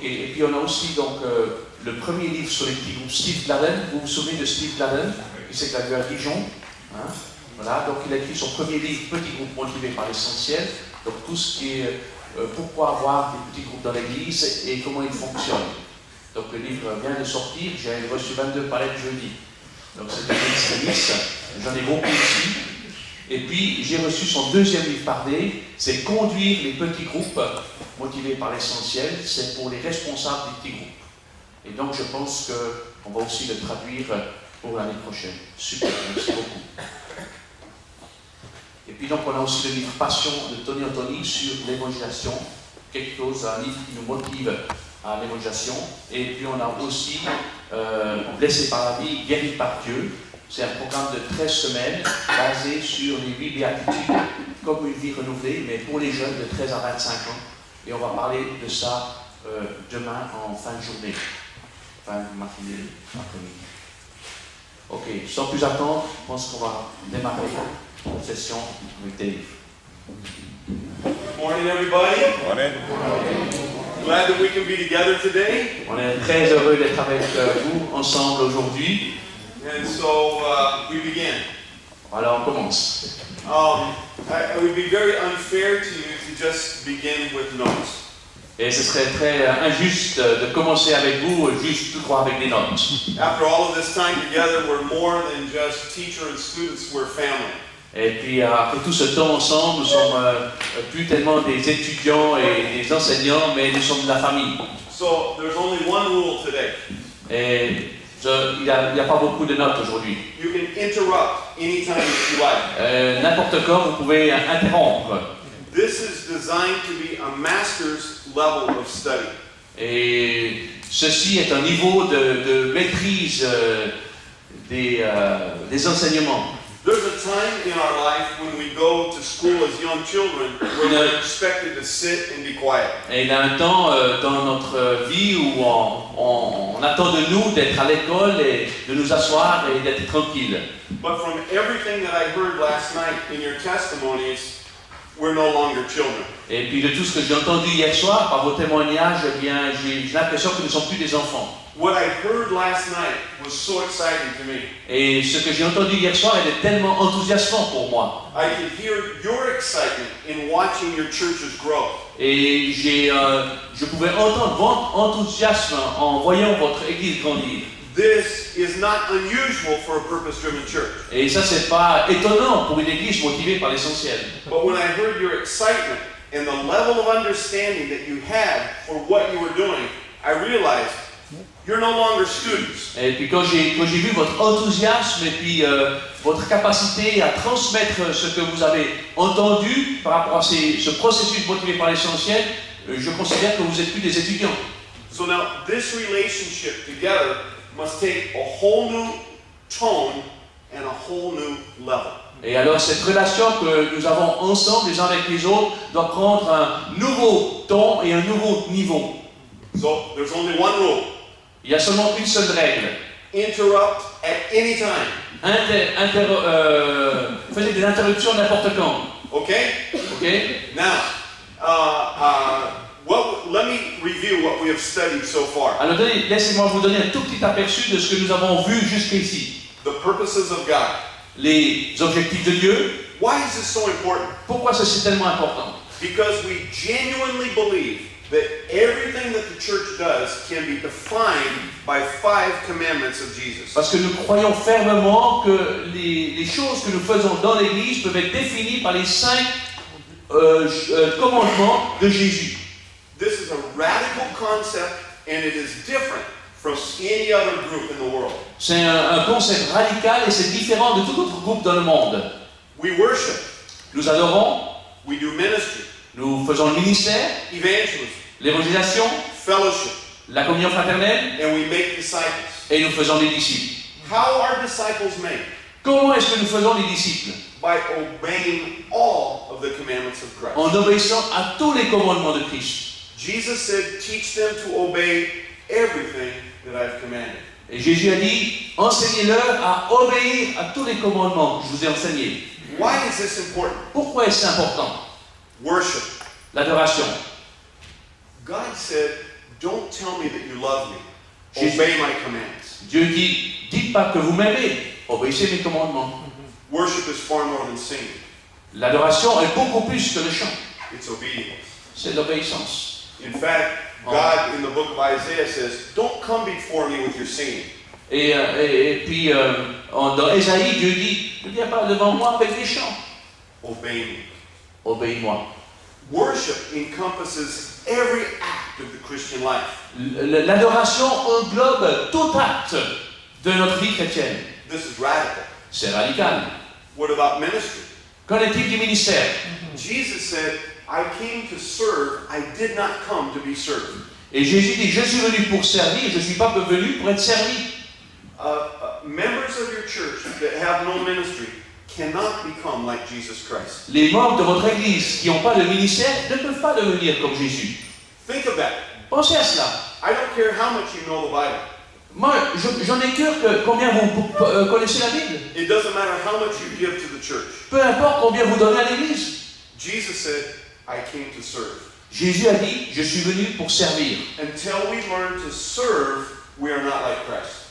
et puis on a aussi donc le premier livre sur les petits groupes, Steve Gladden. Vous vous souvenez de Steve Gladden, qui s'est gradué à Dijon, hein? Voilà, donc il a écrit son premier livre, Petits groupes motivés par l'essentiel. Donc tout ce qui est pourquoi avoir des petits groupes dans l'église et comment ils fonctionnent. Donc le livre vient de sortir, j'ai reçu 22 palettes jeudi. Donc c'est un service, j'en ai beaucoup ici. Et puis j'ai reçu son deuxième livre parlé, c'est Conduire les petits groupes motivés par l'essentiel, c'est pour les responsables des petits groupes. Et donc je pense qu'on va aussi le traduire pour l'année prochaine. Super, merci beaucoup. Et puis donc on a aussi le livre Passion de Tony Anthony sur l'évangélisation, quelque chose, un livre qui nous motive à l'évangélisation. Et puis on a aussi Blessé par la vie, guéri par Dieu. C'est un programme de 13 semaines basé sur les 8 béatitudes, comme une vie renouvelée, mais pour les jeunes de 13 à 25 ans. Et on va parler de ça demain en fin de journée, fin de matinée, après-midi. Ok, sans plus attendre, je pense qu'on va démarrer la session avec Dave. Good morning, everybody. Morning. Glad that we can be together today. On est très heureux d'être avec vous ensemble aujourd'hui. And so we begin. Alors on commence. It would be very unfair to you to just begin with notes. Et ce serait très injuste de commencer avec vous juste tout droit avec des notes. After all of this time together, we're more than just teacher and students, we're family. Et puis après tout ce temps ensemble, nous sommes plus tellement des étudiants et des enseignants, mais nous sommes de la famille. So there's only one rule today. Et il n'y a pas beaucoup de notes aujourd'hui. You can interrupt anytime if you like. N'importe quand, vous pouvez interrompre. This is designed to be a master's level of study. Et ceci est un niveau de maîtrise des enseignements. There's a time in our life when we go to school as young children where we're expected to sit and be quiet. Et il y a un temps dans notre vie où on attend de nous d'être à l'école et de nous asseoir et d'être tranquille. But from everything that I heard last night in your testimonies, we're no longer children. Et puis de tout ce que j'ai entendu hier soir par vos témoignages, eh bien j'ai l'impression que nous ne sommes plus des enfants. What I heard last night was so exciting to me. Et ce que j'ai entendu hier soir était tellement enthousiasmant pour moi. I could hear your excitement in watching your churches grow. Et je pouvais entendre votre enthousiasme en voyant votre église grandir. This is not unusual for a purpose-driven church. Et ça, c'est pas étonnant pour une église motivée par l'essentiel. But when I heard your excitement and the level of understanding that you had for what you were doing, I realized you're no longer students. Et puis quand j'ai vu votre enthousiasme et puis votre capacité à transmettre ce que vous avez entendu par rapport à ce processus motivé par l'essentiel, je considère que vous n'êtes plus des étudiants. So now this relationship together must take a whole new tone and a whole new level. Et alors cette relation que nous avons ensemble les uns avec les autres doit prendre un nouveau ton et un nouveau niveau. So there's only one rule. Il y a seulement une seule règle. Interrupt at any time. Faites des interruptions n'importe quand. Okay? Okay? Now, let me review what we have studied so far. Alors laissez-moi vous donner un tout petit aperçu de ce que nous avons vu jusqu'ici. The purposes of God. Les objectifs de Dieu. Why is this so important? Pourquoi c'est tellement important? Because we genuinely believe that everything that the church does can be defined by 5 commandments of Jesus. Parce que nous croyons fermement que les choses que nous faisons dans l'Église peuvent être définies par les 5 commandements de Jésus. This is a radical concept and it is different from any other group in the world. C'est un concept radical et c'est différent de tout autre groupe dans le monde. We worship. Nous adorons, We do ministry. nous faisons le ministère, Evangelism. l'évangélisation, Fellowship. la communion fraternelle And we make disciples. et nous faisons des disciples. How are disciples made? Comment est-ce que nous faisons des disciples? By obeying all of the commandments of Christ. En obéissant à tous les commandements de Christ. Jesus said, teach them to obey everything that I've commanded. Et Jésus a dit, enseignez-leur à obéir à tous les commandements que je vous ai enseignés. Why is this important? Pourquoi est-ce important? Worship. L'adoration. God said don't tell me that you love me. Jésus- Obey my commands. Dieu dit, dites pas que vous m'aimez, obéissez mes commandements. Worship is far more than singing. L'adoration est beaucoup plus que le chant, It's obedience. c'est l'obéissance. In fact, God in the book of Isaiah says, don't come before me with your singing. Et puis, dans Ésaïe, Dieu dit, ne viens pas devant moi avec des chants, Obey me. obéis-moi. Worship encompasses every act of the Christian life. L'adoration englobe tout acte de notre vie chrétienne. This is radical. C'est radical. What about ministry? Qu'en est-il du ministère? Jesus said, I came to serve, I did not come to be served. Et Jésus dit, je suis venu pour servir, je ne suis pas venu pour être servi. Members of your church that have no ministry cannot become like Jesus Christ. Les membres de votre église qui n'ont pas de ministère ne peuvent pas devenir comme Jésus. Think of that. Pensez à cela. I don't care how much you know the Bible. Moi, j'en ai cœur que combien vous connaissez la Bible. It doesn't matter how much you give to the church. Peu importe combien vous donnez à l'église. Jesus said, I came to serve. Jésus a dit, je suis venu pour servir. Until we learn to serve, we are not like Christ.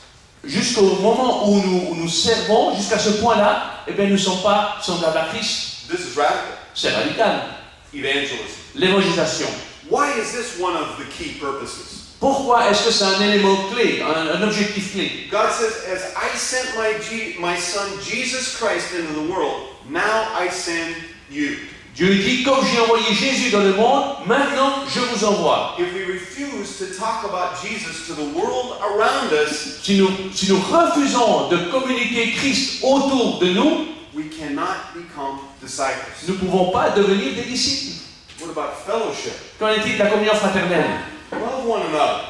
Jusqu'au moment où nous servons, jusqu'à ce point-là, eh bien, nous ne sommes pas semblables à Christ. This is radical. C'est radical. Evangelism. L'évangélisation. Why is this one of the key purposes? Pourquoi est-ce que c'est un élément clé, un objectif clé? God says, as I sent my son Jesus Christ into the world, now I send you. Dieu dit, comme j'ai envoyé Jésus dans le monde, maintenant je vous envoie. If we refuse to talk about Jesus to the world around us, Si nous refusons de communiquer Christ autour de nous, we cannot become disciples. nous ne pouvons pas devenir des disciples. What about fellowship? Qu'en est-il de la communion fraternelle? Love one another.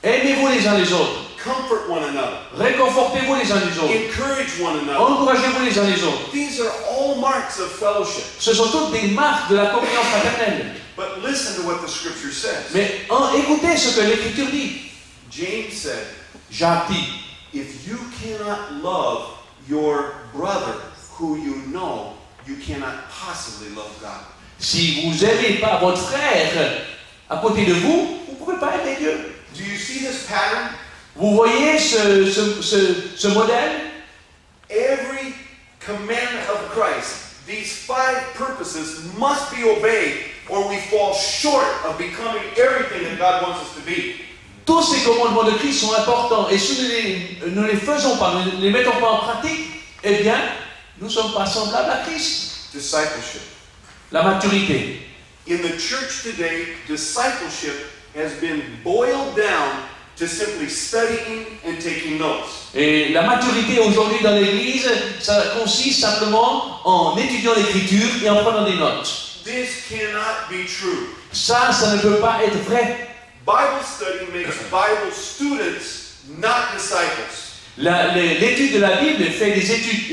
Aimez-vous les uns les autres. Comfort one another. Réconfortez-vous les uns les autres. Encourage one another. Encouragez-vous les uns les autres. These are all marks of fellowship. Ce sont toutes des marques de la communion fraternelle. But listen to what the scripture says. Mais écoutez ce que l'Écriture dit. James said, Jacques dit, if you cannot love your brother who you know, you cannot possibly love God. si vous n'aimez pas votre frère à côté de vous, vous ne pouvez pas aimer Dieu. Do you see this pattern? Vous voyez ce modèle? Every commandment of Christ, these 5 purposes must be obeyed or we fall short of becoming everything that God wants us to be. Tous ces commandements de Christ sont importants et si nous ne les faisons pas, nous ne les mettons pas en pratique, eh bien, nous ne sommes pas semblables à Christ. Discipleship. La maturité. In the church today, discipleship has been boiled down to simply studying and taking notes. Et la maturité aujourd'hui dans l'Église, ça consiste simplement en étudiant l'Écriture et en prenant des notes. This cannot be true. Ça ne peut pas être vrai. Bible study makes Bible students, not disciples. L'étude de la Bible fait l'étude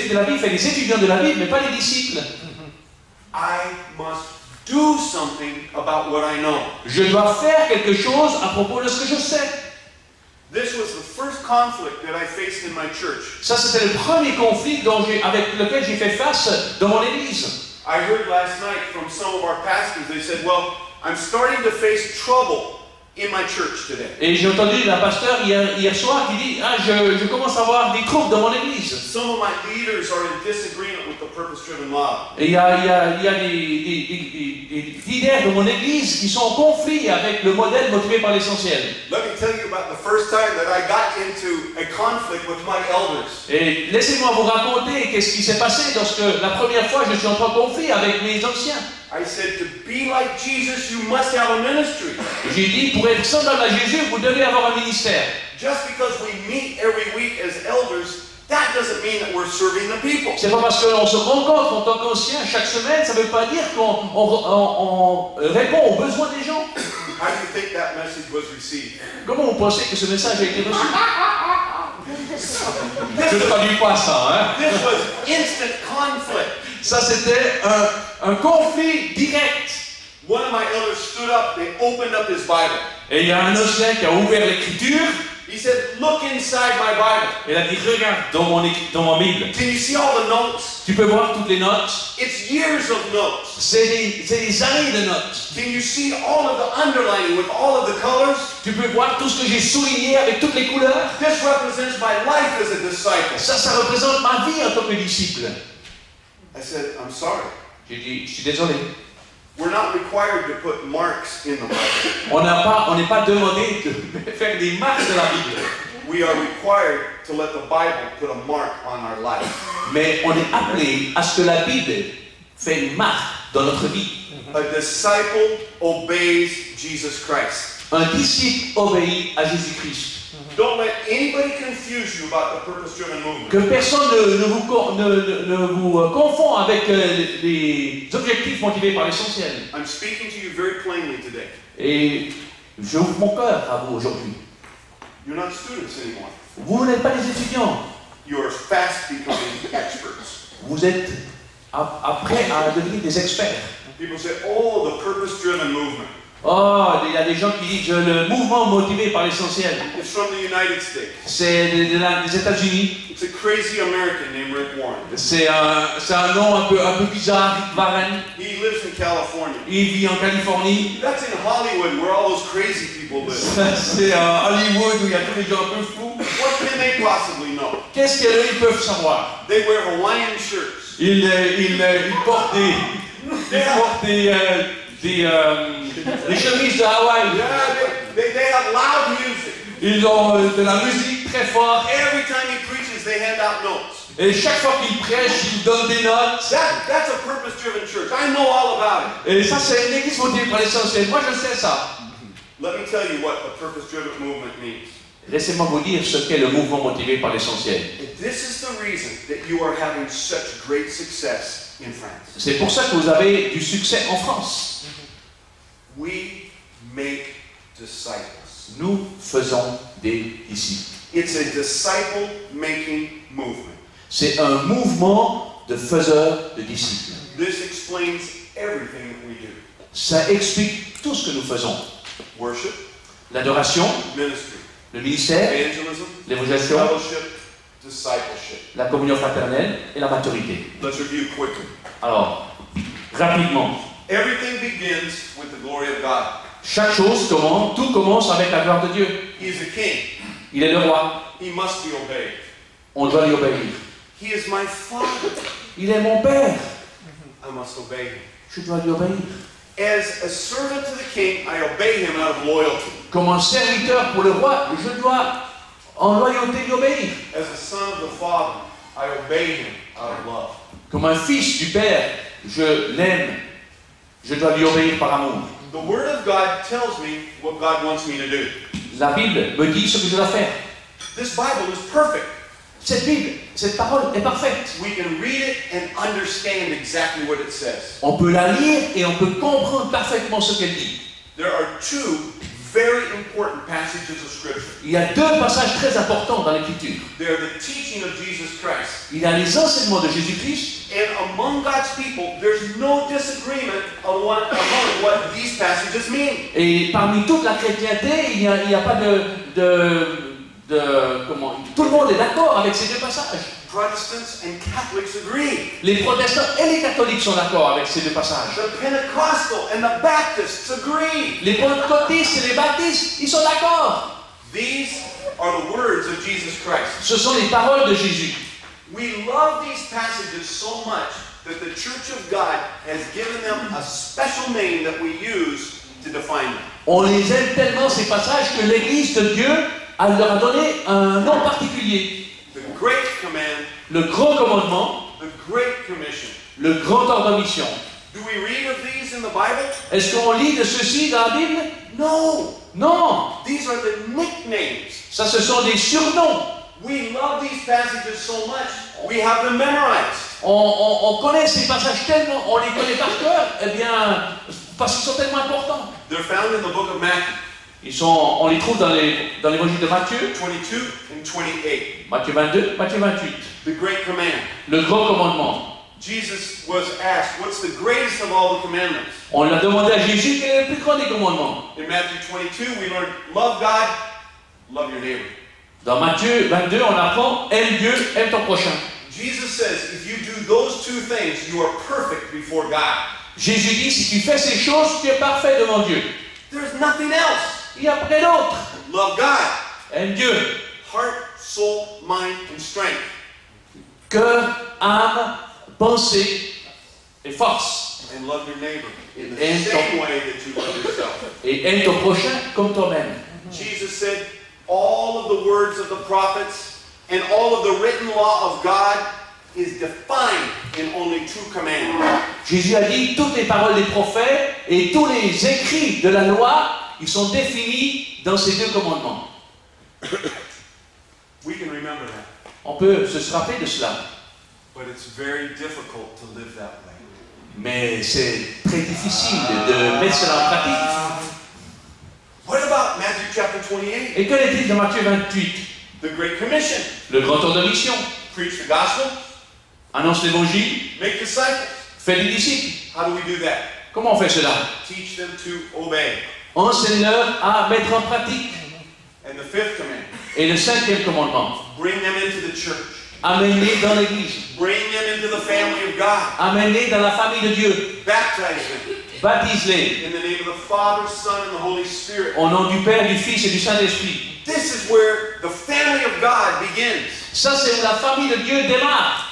de la Bible fait des étudiants de la Bible, mais pas les disciples. I must do something about what I know. Je dois faire quelque chose à propos de ce que je sais. This was the first conflict that I faced in my church. Ça, c'était le premier conflit avec lequel j'ai fait face dans mon église. I heard last night from some of our pastors, they said, well, I'm starting to face trouble in my church today. Et j'ai entendu un pasteur hier soir qui dit, je commence à avoir des troubles dans mon église. Some of my leaders are in disagreement with the purpose-driven model. Et il y a des leaders de mon église qui sont en conflit avec le modèle motivé par l'essentiel. Let me tell you about the first time that I got into a conflict with my elders. Et laissez-moi vous raconter qu'est-ce qui s'est passé lorsque la première fois je suis entré en conflit avec mes anciens. I said, to be like Jesus, you must have a ministry. J'ai dit, pour être semblable à Jésus, vous devez avoir un ministère. Just because we meet every week as elders, that doesn't mean that we're serving the people. C'est pas parce qu'on se rencontre en tant qu'anciens chaque semaine, ça ne veut pas dire qu'on répond aux besoins des gens. How do you think that message was received? Comment vous pensez que ce message a été reçu? Je ne traduis pas ça, hein? This was instant conflict. Ça, c'était un conflit direct. One of my elders stood up, they opened up his Bible. Et il y a un ancien qui a ouvert l'écriture He said, look inside my Bible. Il a dit, regarde dans mon Bible. Can you see all the notes? Tu peux voir toutes les notes. It's years of notes. C'est des années de notes. Can you see all of the underlining with all of the colors? Tu peux voir tout ce que j'ai souligné avec toutes les couleurs. This represents my life as a disciple. Ça représente ma vie en tant que disciple. I said, I'm sorry. J'ai dit, je suis désolé. We're not required to put marks in the Bible. On n'est pas demandé de faire des marques de la Bible. We are required to let the Bible put a mark on our life. Mais on est appelé à ce que la Bible fait une marque dans notre vie. A disciple obeys Jesus Christ. Un disciple obéit à Jésus-Christ. Don't let anybody confuse you about the purpose-driven movement. Que personne ne vous confond avec les objectifs motivés par l'essentiel. I'm speaking to you very plainly today. Et j'ouvre mon cœur à vous aujourd'hui. You're not students anymore. Vous n'êtes pas des étudiants. You are fast becoming experts. Vous êtes prêts à devenir des experts. People say, oh, the purpose-driven movement. Oh, il y a des gens qui disent le mouvement motivé par l'essentiel. It's from the United States. C'est des États-Unis. It's a crazy American named Rick Warren. C'est un nom un peu bizarre, Rick Warren. He lives in California. Il vit en Californie. That's in Hollywood where all those crazy people live. C'est à Hollywood où il y a tous les gens un peu fous. What can they possibly know? Qu'est-ce qu'ils peuvent savoir? They wear Hawaiian shirts. Ils portent des chemises de Hawaï. Yeah, they have loud music. Ils ont de la musique très forte. Every time he preaches, they hand out notes. Et chaque fois qu'il prêche, il donne des notes. That's a purpose-driven church. I know all about it. Et ça, c'est une église motivée par l'essentiel. Moi, je sais ça. Let me tell you what a purpose-driven movement means. Laissez-moi vous dire ce qu'est le mouvement motivé par l'essentiel. And this is the reason that you are having such great success in France. C'est pour ça que vous avez du succès en France. We make disciples. Nous faisons des disciples. It's a disciple-making movement. C'est un mouvement de faiseurs de disciples. This explains everything that we do. Ça explique tout ce que nous faisons. Worship, L'adoration, ministry, le ministère, evangelism, l'évangélisation, fellowship, discipleship. la communion fraternelle et la maturité. Let's review quickly. Alors, rapidement, Everything begins with the glory of God. tout commence avec la gloire de Dieu. He is a king. Il est le roi. He must be obeyed. On doit lui obéir. He is my father. Il est mon père. I must obey him. Je dois lui obéir. As a servant to the king, I obey him out of loyalty. Comme un serviteur pour le roi, je dois en loyauté lui obéir. As a son of the Father, I obey him out of love. Comme un fils du Père, je l'aime. Je dois lui obéir par amour. The Word of God tells me what God wants me to do. La Bible me dit ce que je dois faire. This Bible is perfect. Cette Bible, cette parole est parfaite. We can read it and understand exactly what it says. On peut la lire et on peut comprendre parfaitement ce qu'elle dit. There are two very important passages of Scripture. Il y a deux passages très importants dans l'Écriture. They are the teaching of Jesus Christ. Il y a les enseignements de Jésus-Christ. And among God's people, there's no disagreement among what these passages mean. Et parmi toute la chrétienté, il n'y a pas comment, tout le monde est d'accord avec ces deux passages. Protestants and Catholics agree. Les protestants et les catholiques sont d'accord avec ces deux passages. The Pentecostal and the Baptists agree. Les pentecôtistes et les baptistes, ils sont d'accord. These are the words of Jesus Christ. Ce sont les paroles de Jésus. We love these passages so much that the Church of God has given them a special name that we use to define them. On les aime tellement ces passages que l'Église de Dieu leur a donné un nom particulier. The Great Command, Le grand commandement, the Great Commission. le grand ordre de mission. Do we read of these in the Bible? Est-ce qu'on lit de ceci dans la Bible? No. Non. These are the nicknames. Ça, ce sont des surnoms. We love these passages so much, we have them memorized. On connaît ces passages tellement, on les connaît par cœur, eh bien, parce qu'ils sont tellement importants. They're found in the book of Matthew. On les trouve dans l'évangile de Matthieu, 22 and 28. Matthieu 22, Matthieu 28. The Great Command. Le grand commandement. Jesus was asked, what's the greatest of all the commandments? On lui a demandé à Jésus quel est le plus grand des commandements. In Matthew 22, we learn, love God love your neighbor. Dans Matthieu 22, on apprend, aime Dieu, aime ton prochain. Jesus says, if you do those two things, you are perfect before God. Jésus dit, si tu fais ces choses, tu es parfait devant Dieu. There's nothing else. Il n'y a rien d'autre. Love God. Aime Dieu. Heart, soul, mind, and strength. Cœur, âme, pensée et force. And love your neighbor in the And same way that you love yourself. Et aime ton prochain comme toi-même. Jesus said, all of the words of the prophets and all of the written law of God is defined in only two commands. Jésus a dit, toutes les paroles des prophètes et tous les écrits de la loi, ils sont définis dans ces deux commandements. We can remember that. On peut se rappeler de cela. But it's very difficult to live that way. Mais c'est très difficile de mettre cela en pratique. What about Matthew chapter 28? Et qu'en est-il de Matthieu 28? The Great Commission. Le grand tour de mission. Preach the gospel, Annonce l'évangile, make disciples. fait des disciples. How do we do that? Comment on fait cela? Teach them to obey. Enseigne-leur à mettre en pratique. And the fifth command, Et le cinquième commandement, bring them into the church. amène-les dans l'église. Bring them into the family of God. Amène-les dans la famille de Dieu. Baptize them Baptise-les in the name of the Father, Son, and the Holy Spirit. au nom du Père, du Fils et du Saint-Esprit. This is where the family of God begins. Ça, c'est où la famille de Dieu démarre.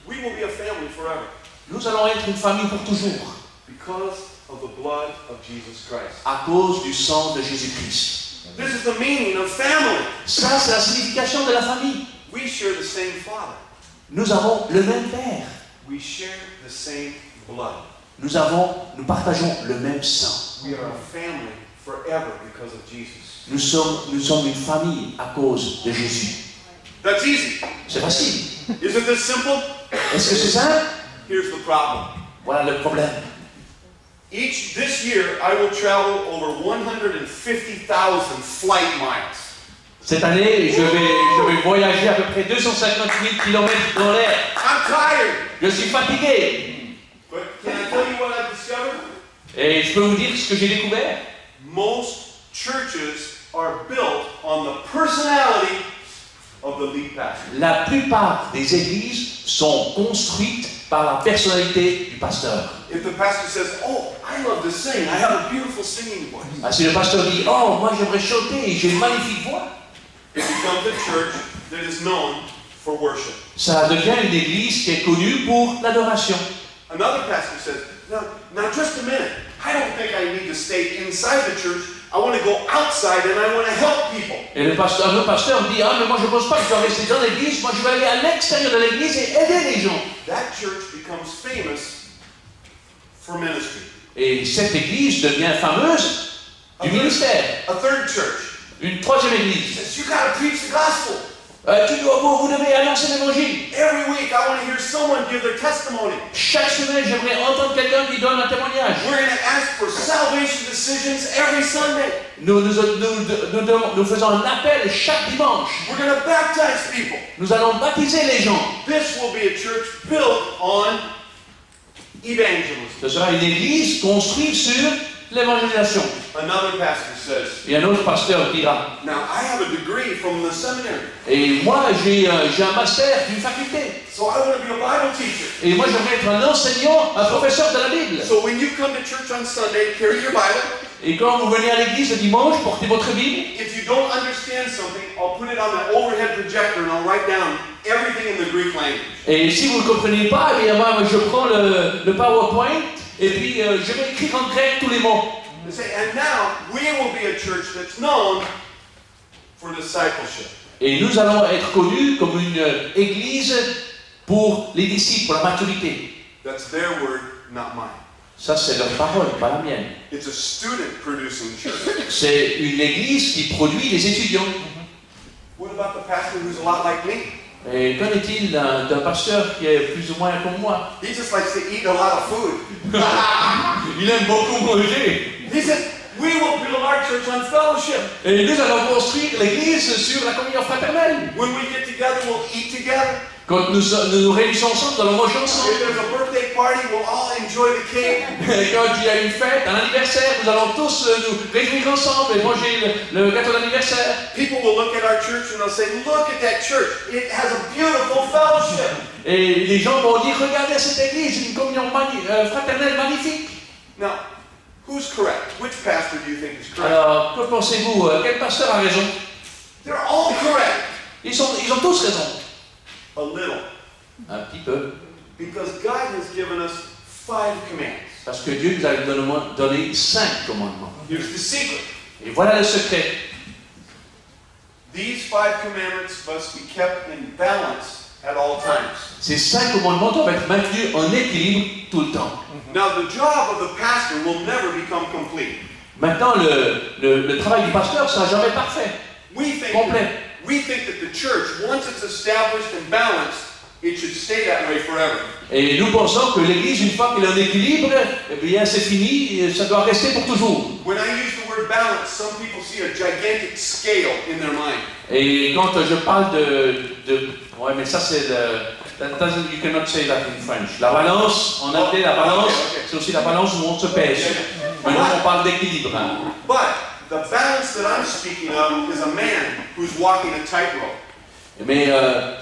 We will be a family forever Nous allons être une famille pour toujours, because of the blood of Jesus Christ. à cause du sang de Jésus-Christ. This is the meaning of family. Ça, c'est la signification de la famille. We share the same Father. Nous avons le même Père. We share the same blood. Nous partageons le même sang. We are a family forever because of Jesus. Nous sommes une famille à cause de Jésus. That's easy. C'est facile. Isn't this simple? Est-ce que c'est simple? Here's the problem. Voilà le problème. This year, I will travel over 150,000 flight miles. Cette année, je vais voyager à peu près 250 000 km dans l'air. I'm tired. Je suis fatigué. But can I tell you what I've discovered? Et je peux vous dire ce que j'ai découvert. Most churches are built on the personality of the lead pastor. La plupart des églises sont construites par la personnalité du pasteur. If the pastor says, "Oh, I love to sing. I have a beautiful singing voice," Ah, si le pasteur dit, oh, moi j'aimerais chanter, j'ai une magnifique voix, it becomes a church that is known for worship. ça devient une église qui est connue pour l'adoration. Another pastor says, "Now, just a minute. I don't think I need to stay inside the church. I want to go outside and I want to help people." Et un autre pasteur dit, ah, mais moi je ne pense pas que je dois rester dans l'église, moi je vais aller à l'extérieur de l'église et aider les gens. That church becomes famous for ministry. Et cette église devient fameuse du ministère. A third church Une troisième église. says, "You got to preach the gospel. Vous devez annoncer l'évangile. Every week I want to hear someone give their testimony. Chaque semaine, j'aimerais entendre quelqu'un qui donne un témoignage. We're going to ask for salvation decisions every Sunday. Nous faisons un appel chaque dimanche. We're going to baptize people." Nous allons baptiser les gens. This will be a church built on evangelism. Ce sera une église construite sur l'évangélisation. Another pastor says, Et un autre pasteur dira, "Now I have a degree from the seminary, et moi j'ai un master d'une faculté. so I want to be a Bible teacher. Et moi j'aimerais être un enseignant, un professeur de la Bible. So when you come to church on Sunday, carry your Bible. Et quand vous venez à l'église le dimanche, portez votre Bible. If you don't understand something, I'll put it on the overhead projector and I'll write down everything in the Greek language. Et si vous ne comprenez pas, eh bien moi je prends le PowerPoint et puis je vais écrire en grec tous les mots. They say, and now we will be a church that's known for discipleship. Et nous allons être connus comme une église pour les disciples, pour la maturité. That's their word, not mine. Ça c'est leur parole, pas la mienne. It's a student producing church. C'est une église qui produit des étudiants. What about the pastor who's a lot like me? Et qu'en est-il d'un pasteur qui est plus ou moins comme moi? He just likes to eat a lot of food. Il aime beaucoup manger. He said, we will build our church on fellowship. Et nous allons construire l'église sur la communion fraternelle. When we get together, we'll eat together. Quand nous réunissons ensemble, nous allons manger ensemble. If there's a birthday party, we'll all enjoy the cake. Quand il y a une fête, un anniversaire, nous allons tous nous réunir ensemble et manger le gâteau d'anniversaire. People will look at our church and they'll say, look at that church. It has a beautiful fellowship. Et les gens vont dire, regardez cette église, une communion fraternelle magnifique. Now, who's correct? Which pastor do you think is correct? Alors, que pensez-vous? Quel pasteur a raison? They're all correct. Ils ont tous raison. A little. Un petit peu. Because God has given us 5 commands. Parce que Dieu nous a donné 5 commandements. Here's the secret. Et voilà le secret. These 5 commandments must be kept in balance at all times. Ces 5 commandements doivent être maintenus en équilibre tout le temps. Now, the job of the pastor will never become complete. Maintenant, le travail du pasteur ne sera jamais parfait, complet. We think that the church, once it's established and balanced, it should stay that way forever. Et nous pensons que l'Église, une fois qu'elle est en équilibre, eh bien c'est fini, et ça doit rester pour toujours. When I use the word balance, some people see a gigantic scale in their mind. Et quand je parle ouais, mais ça c'est you cannot say that in French. La balance, en anglais, la balance, c'est aussi la balance où on se pèse. Maintenant, on parle d'équilibre. Hein. But the balance that I'm speaking of is a man who's walking a tightrope. Mais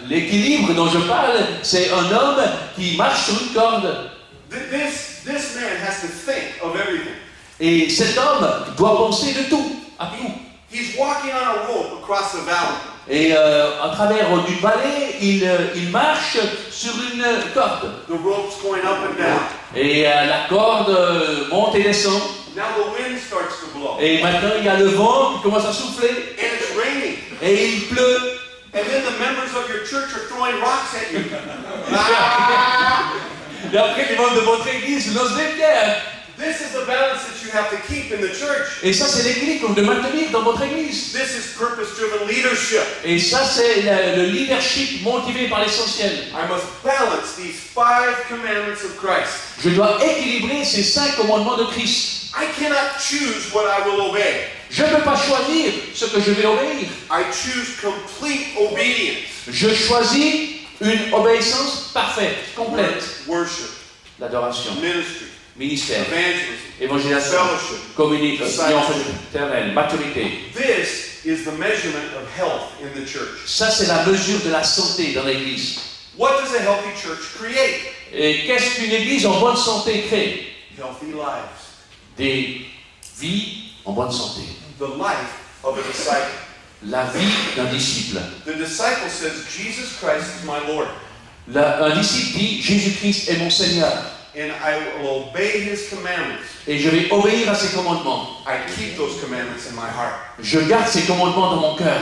l'équilibre dont je parle, c'est un homme qui marche sur une corde. This man has to think of everything. Et cet homme doit penser de tout, à tout. He's walking on a rope across the valley. Et à travers une vallée, il marche sur une corde. The rope's going up and down. Et la corde monte et descend. Now the wind starts to blow. Et maintenant, il y a le vent qui commence à souffler. And it's raining. Et il pleut. And then the members of your church are throwing rocks at you. Et après, les membres de votre église lancent des pierres. This is the balance that you have to keep in the church. Et ça, c'est l'équilibre que vous devez maintenir dans votre église. This is purpose-driven leadership. Et ça, c'est le leadership motivé par l'essentiel. I must balance these 5 commandments of Christ. Je dois équilibrer ces 5 commandements de Christ. I cannot choose what I will obey. Je ne peux pas choisir ce que je vais obéir. I choose complete obedience. Je choisis une obéissance parfaite, complète. Worship, L'adoration, ministry, ministère, evangelism, évangélisation, fellowship. communication fraternelle, maturité. This is the measurement of health in the church. Ça, c'est la mesure de la santé dans l'Église. What does a healthy church create? Et qu'est-ce qu'une Église en bonne santé crée? Healthy lives. Des vies en bonne santé. The life of a disciple. La vie d'un disciple. The disciple says, Jesus Christ is my Lord. Un disciple dit, Jésus-Christ est mon Seigneur. And I will obey His commandments. Et je vais obéir à ses commandements. I keep those commandments in my heart. Je garde ses commandements dans mon cœur.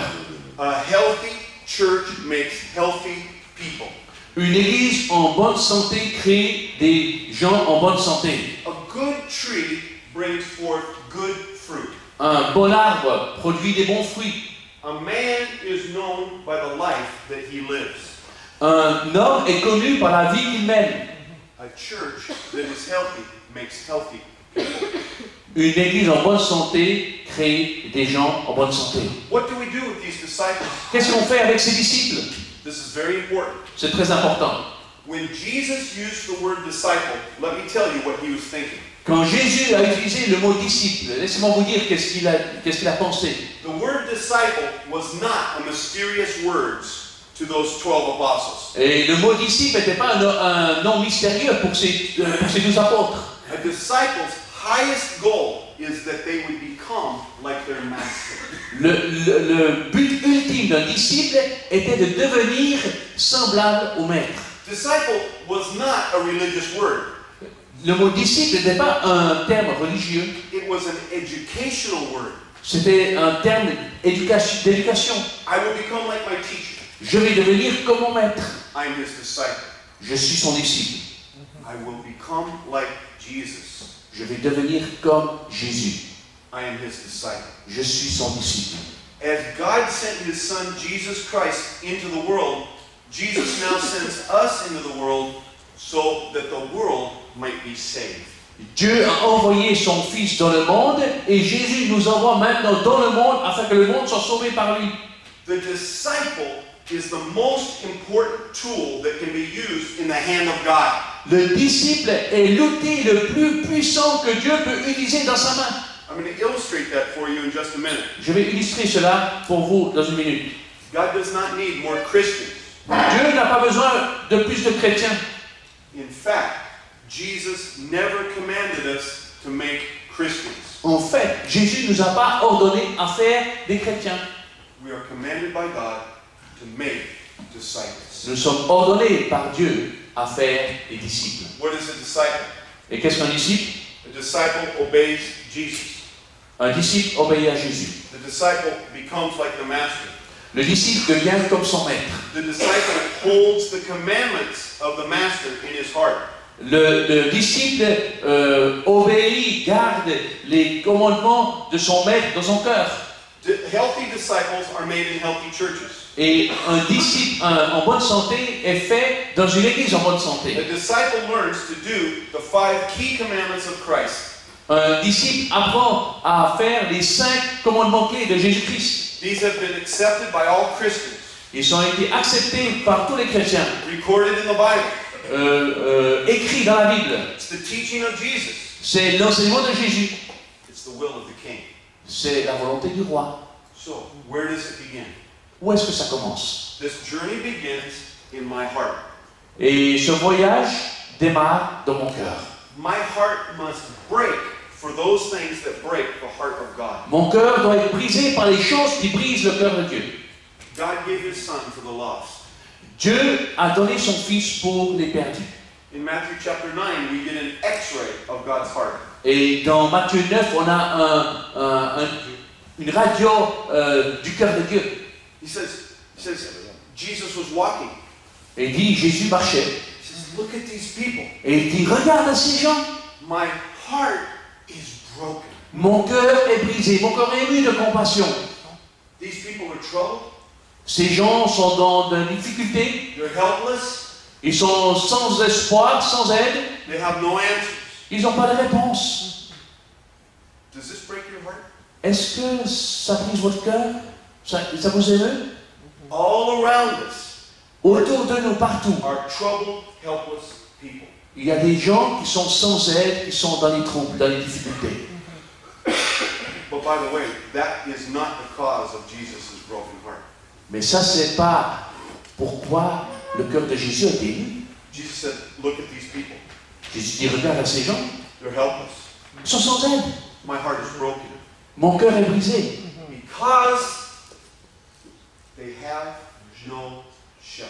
A healthy church makes healthy people. Une église en bonne santé crée des gens en bonne santé. A good tree brings forth good fruit. Un bon arbre produit des bons fruits. A man is known by the life that he lives. Un homme est connu par la vie qu'il mène. A church that is healthy makes healthy people. Une église en bonne santé crée des gens en bonne santé. What do we do with these disciples? Qu'est-ce qu'on fait avec ces disciples? This is very important. C'est très important. When Jesus used the word disciple, let me tell you what he was thinking. Quand Jésus a utilisé le mot disciple, laissez-moi vous dire qu'est-ce qu'il a pensé. The word disciple was not a mysterious word to those 12 apostles. Et le mot disciple n'était pas un nom mystérieux pour ces 12 apôtres. A disciple's highest goal is that they would become like their master. Le but ultime d'un disciple était de devenir semblable au maître. Disciple was not a religious word. Le mot disciple n'était pas un terme religieux. It was an educational word. C'était un terme d'éducation. I will become like my teacher. Je vais devenir comme mon maître. I am his disciple. Je suis son disciple. I will become like Jesus. Je vais devenir comme Jésus. I am his disciple. Je suis son disciple. As God sent his son Jesus Christ into the world, Jesus now sends us into the world so that the world might be saved. Dieu a envoyé son Fils dans le monde et Jésus nous envoie maintenant dans le monde afin que le monde soit sauvé par lui. The disciple is the most important tool that can be used in the hand of God. Le disciple est l'outil le plus puissant que Dieu peut utiliser dans sa main. I'm going to illustrate that for you in just a minute. Je vais illustrer cela pour vous dans une minute. God does not need more Christians. Dieu n'a pas besoin de plus de chrétiens. In fact, Jesus never commanded us to make Christians. En fait, Jésus ne nous a pas ordonné à faire des chrétiens. We are commanded by God to make disciples. Nous sommes ordonnés par Dieu à faire des disciples. What is a disciple? Et qu'est-ce qu'un disciple? A disciple obeys Jesus. Un disciple obéit à Jésus. The disciple becomes like the master. Le disciple devient comme son maître. The disciple holds the commandments of the master in his heart. Le disciple obéit, garde les commandements de son maître dans son cœur. Healthy disciples are made in healthy churches. Et un disciple en bonne santé est fait dans une église en bonne santé. A disciple learns to do the 5 key commandments of Christ. Un disciple apprend à faire les 5 commandements clés de Jésus-Christ. These have been accepted by all Christians. Ils ont été acceptés par tous les chrétiens. Recorded in the Bible. Écrits dans la Bible. It's the teaching of Jesus. C'est l'enseignement de Jésus. It's the will of the king. C'est la volonté du roi. So, where does it begin? Où est-ce que ça commence? This journey begins in my heart. Et ce voyage démarre dans mon cœur. My heart must break for those things that break the heart of God. Mon cœur doit être brisé par les choses qui brisent le cœur de Dieu. God gave his son for the lost. Dieu a donné son fils pour les perdus. In Matthew chapter 9, we get an x-ray of God's heart. Et dans Matthieu 9, on a une radio du cœur de Dieu. He says, Jesus was walking. Et il dit, Jésus marchait. He says, look at these people. Et il dit, regarde ces gens. My heart is broken. Mon cœur est brisé, mon cœur est ému de compassion. These people are troubled. Ces gens sont dans des difficultés. They're helpless. Ils sont sans espoir, sans aide. They have no answers. Ils n'ont pas de réponse. Does this break your heart? Est-ce que ça brise votre cœur? Ça vous émeut? All around us Autour de nous, partout, are troubled, helpless people. il y a des gens qui sont sans aide, qui sont dans les troubles, dans les difficultés. But by the way, that is not the cause of Jesus' broken heart. Mais ça, c'est pas pourquoi le cœur de Jésus a été ému. Jesus said, look at these people. Jésus dit, regarde à ces gens, They're helpless. ils sont sans aide. My heart is broken. Mon cœur est brisé. Because they have no shepherd.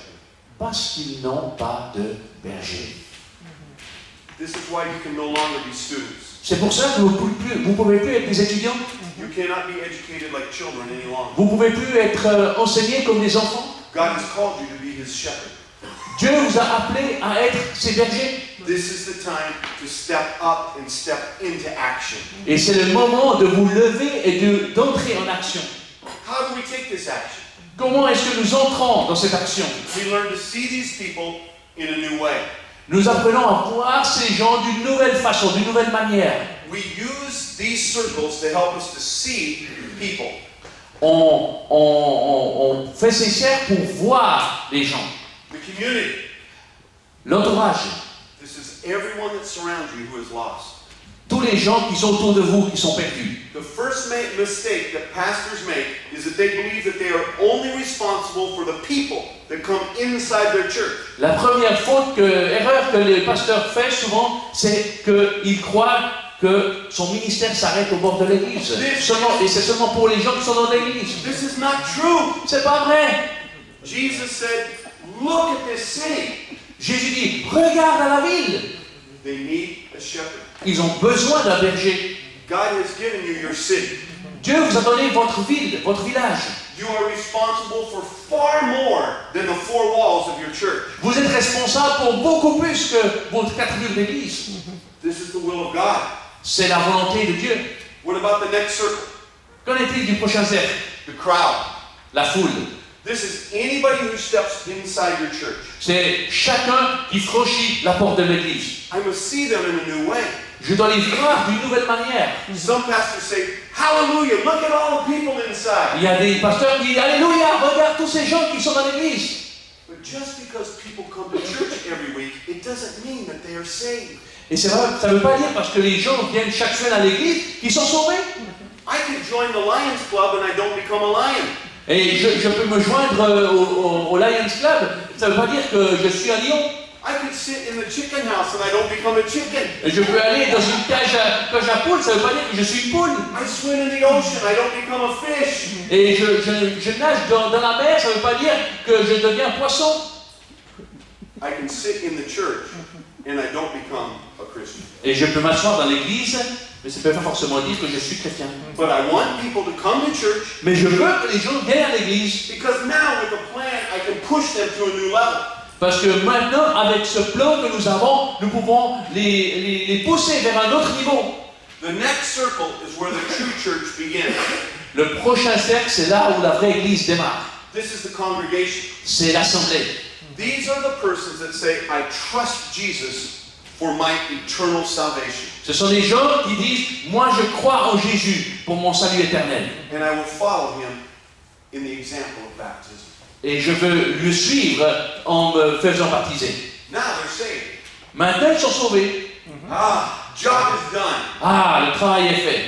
Parce qu'ils n'ont pas de berger. This is why you can no longer be students. C'est pour ça que vous ne pouvez plus être des étudiants. You cannot be educated like children any longer. Vous ne pouvez plus être enseignés comme des enfants. God has called you to be his shepherd. Dieu vous a appelé à être ses bergers. This is the time to step up and step into action. Et c'est le moment de vous lever et d'entrer en action. How do we take this action? Comment est-ce que nous entrons dans cette action? We learn to see these people in a new way. Nous apprenons à voir ces gens d'une nouvelle façon, d'une nouvelle manière. We use these circles to help us to see people. On fait ces cercles pour voir les gens. The community. L'entourage. This is everyone that surrounds you who is lost. Tous les gens qui sont autour de vous, qui sont perdus. The first mistake that pastors make is that they believe that they are only responsible for the people that come inside their church. La première erreur que les pasteurs font souvent, c'est qu'ils croient que son ministère s'arrête au bord de l'église. Et c'est seulement pour les gens qui sont dans l'église. This is not true. C'est pas vrai. Jesus said, look at this city. Jésus dit, regarde à la ville. They need a shepherd. Ils ont besoin d'un berger. God has given you your city. Dieu vous a donné votre ville, votre village. You are responsible for far more than the 4 walls of your church. Vous êtes responsable pour beaucoup plus que vos 4 murs d'église. This is the will of God. C'est la volonté de Dieu. What about the next circle? Qu'en est-il du prochain cercle? The crowd. La foule. This is anybody who steps inside your church. C'est chacun qui franchit la porte de l'église. I must see them in a new way. Je dois les voir d'une nouvelle manière. Some pastors say, Hallelujah, look at all the people inside. Il y a des pasteurs qui disent Alléluia, regarde tous ces gens qui sont dans l'église. But just because people come to church every week, it doesn't mean that they are saved. Et c'est vrai, ça ne veut pas dire parce que les gens viennent chaque semaine à l'église qu'ils sont sauvés. I could join the Lions Club and I don't become a lion. Et je peux me joindre au Lions Club, ça ne veut pas dire que je suis un lion. I could sit in the chicken house and I don't become a chicken. Et je peux aller dans une cage à poules, ça ne veut pas dire que je suis une poule. I swim in the ocean, I don't become a fish. Et je nage dans la mer, ça ne veut pas dire que je deviens un poisson. I can sit in the church and I don't become a Christian. Et je peux m'asseoir dans l'église, mais ça ne peut pas forcément dire que je suis chrétien. But I want people to come to church Mais je veux que les gens viennent à l'église. because now with a plan I can push them to a new level. Parce que maintenant, avec ce plan que nous avons, nous pouvons les pousser vers un autre niveau. The next circle is where the true church begins. Le prochain cercle, c'est là où la vraie église démarre. This is the congregation. C'est l'assemblée. These are the persons that say, I trust Jesus for my eternal salvation. Ce sont des gens qui disent, moi je crois en Jésus pour mon salut éternel. And I will follow him in the example of baptism. Et je veux le suivre en me faisant baptiser. Now they're saved. Maintenant, ils sont sauvés. Job is done. Ah, le travail est fait.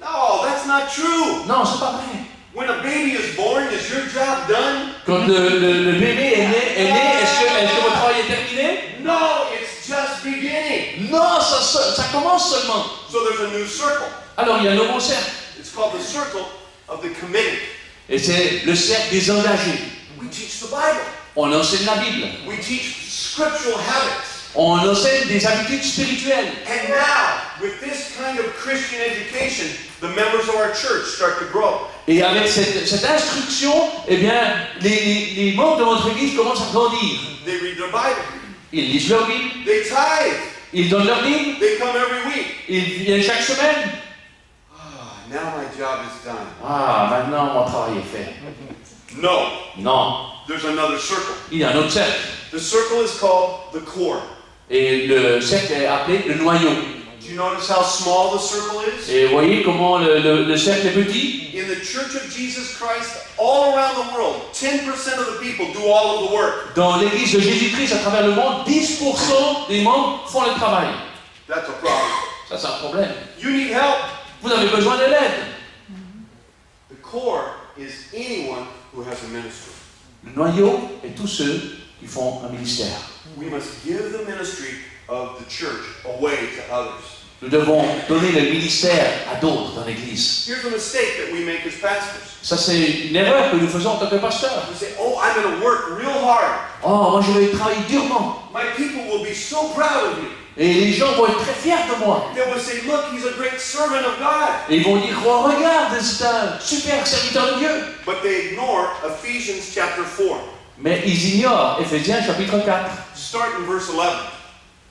No, that's not true. Non, c'est pas vrai. When a baby is born, is your job done? Quand le bébé est né, est-ce que votre travail est terminé? No, it's just beginning. Non, ça commence seulement. So there's a new circle. Alors, il y a un nouveau cercle. It's called the circle of the committed. Et c'est le cercle des engagés. We teach the Bible. On enseigne la Bible. We teach scriptural habits. On enseigne des habitudes spirituelles. And now, with this kind of Christian education, the members of our church start to grow. Et avec cette instruction, eh bien, les membres de notre église commencent à grandir. They read their Bible. Ils lisent leur Bible. They tithe. Ils donnent leur Bible. They come every week. Ils viennent chaque semaine. Now my job is done. Ah, maintenant mon travail est fait. No, Non, there's another circle. il y a un autre cercle. The circle is called the core. Et le cercle est appelé le noyau. Do you notice how small the circle is? Et vous voyez comment le cercle est petit? In the Church of Jesus Christ, all around the world, 10% of the people do all of the work. Dans l'église de Jésus-Christ à travers le monde, 10% des membres font le travail. That's a problem. Ça, c'est un problème. You need help. Vous avez besoin de l'aide. The core is anyone who has a ministry. Le noyau est tous ceux qui font un ministère. We must give the ministry of the church away to others. Nous devons donner le ministère à d'autres dans l'église. Here's a mistake that we make as pastors. Ça, c'est une erreur que nous faisons en tant que pasteur. We say, oh, I'm going to work real hard. Oh, moi je vais travailler durement. My people will be so proud of me. Et les gens vont être très fiers de moi. They will say, look, he's a great servant of God. Et ils vont dire, oh, regarde, c'est un super serviteur de Dieu. But they ignore Ephesians chapter 4. Mais ils ignorent Éphésiens chapitre 4, Start in verse 11.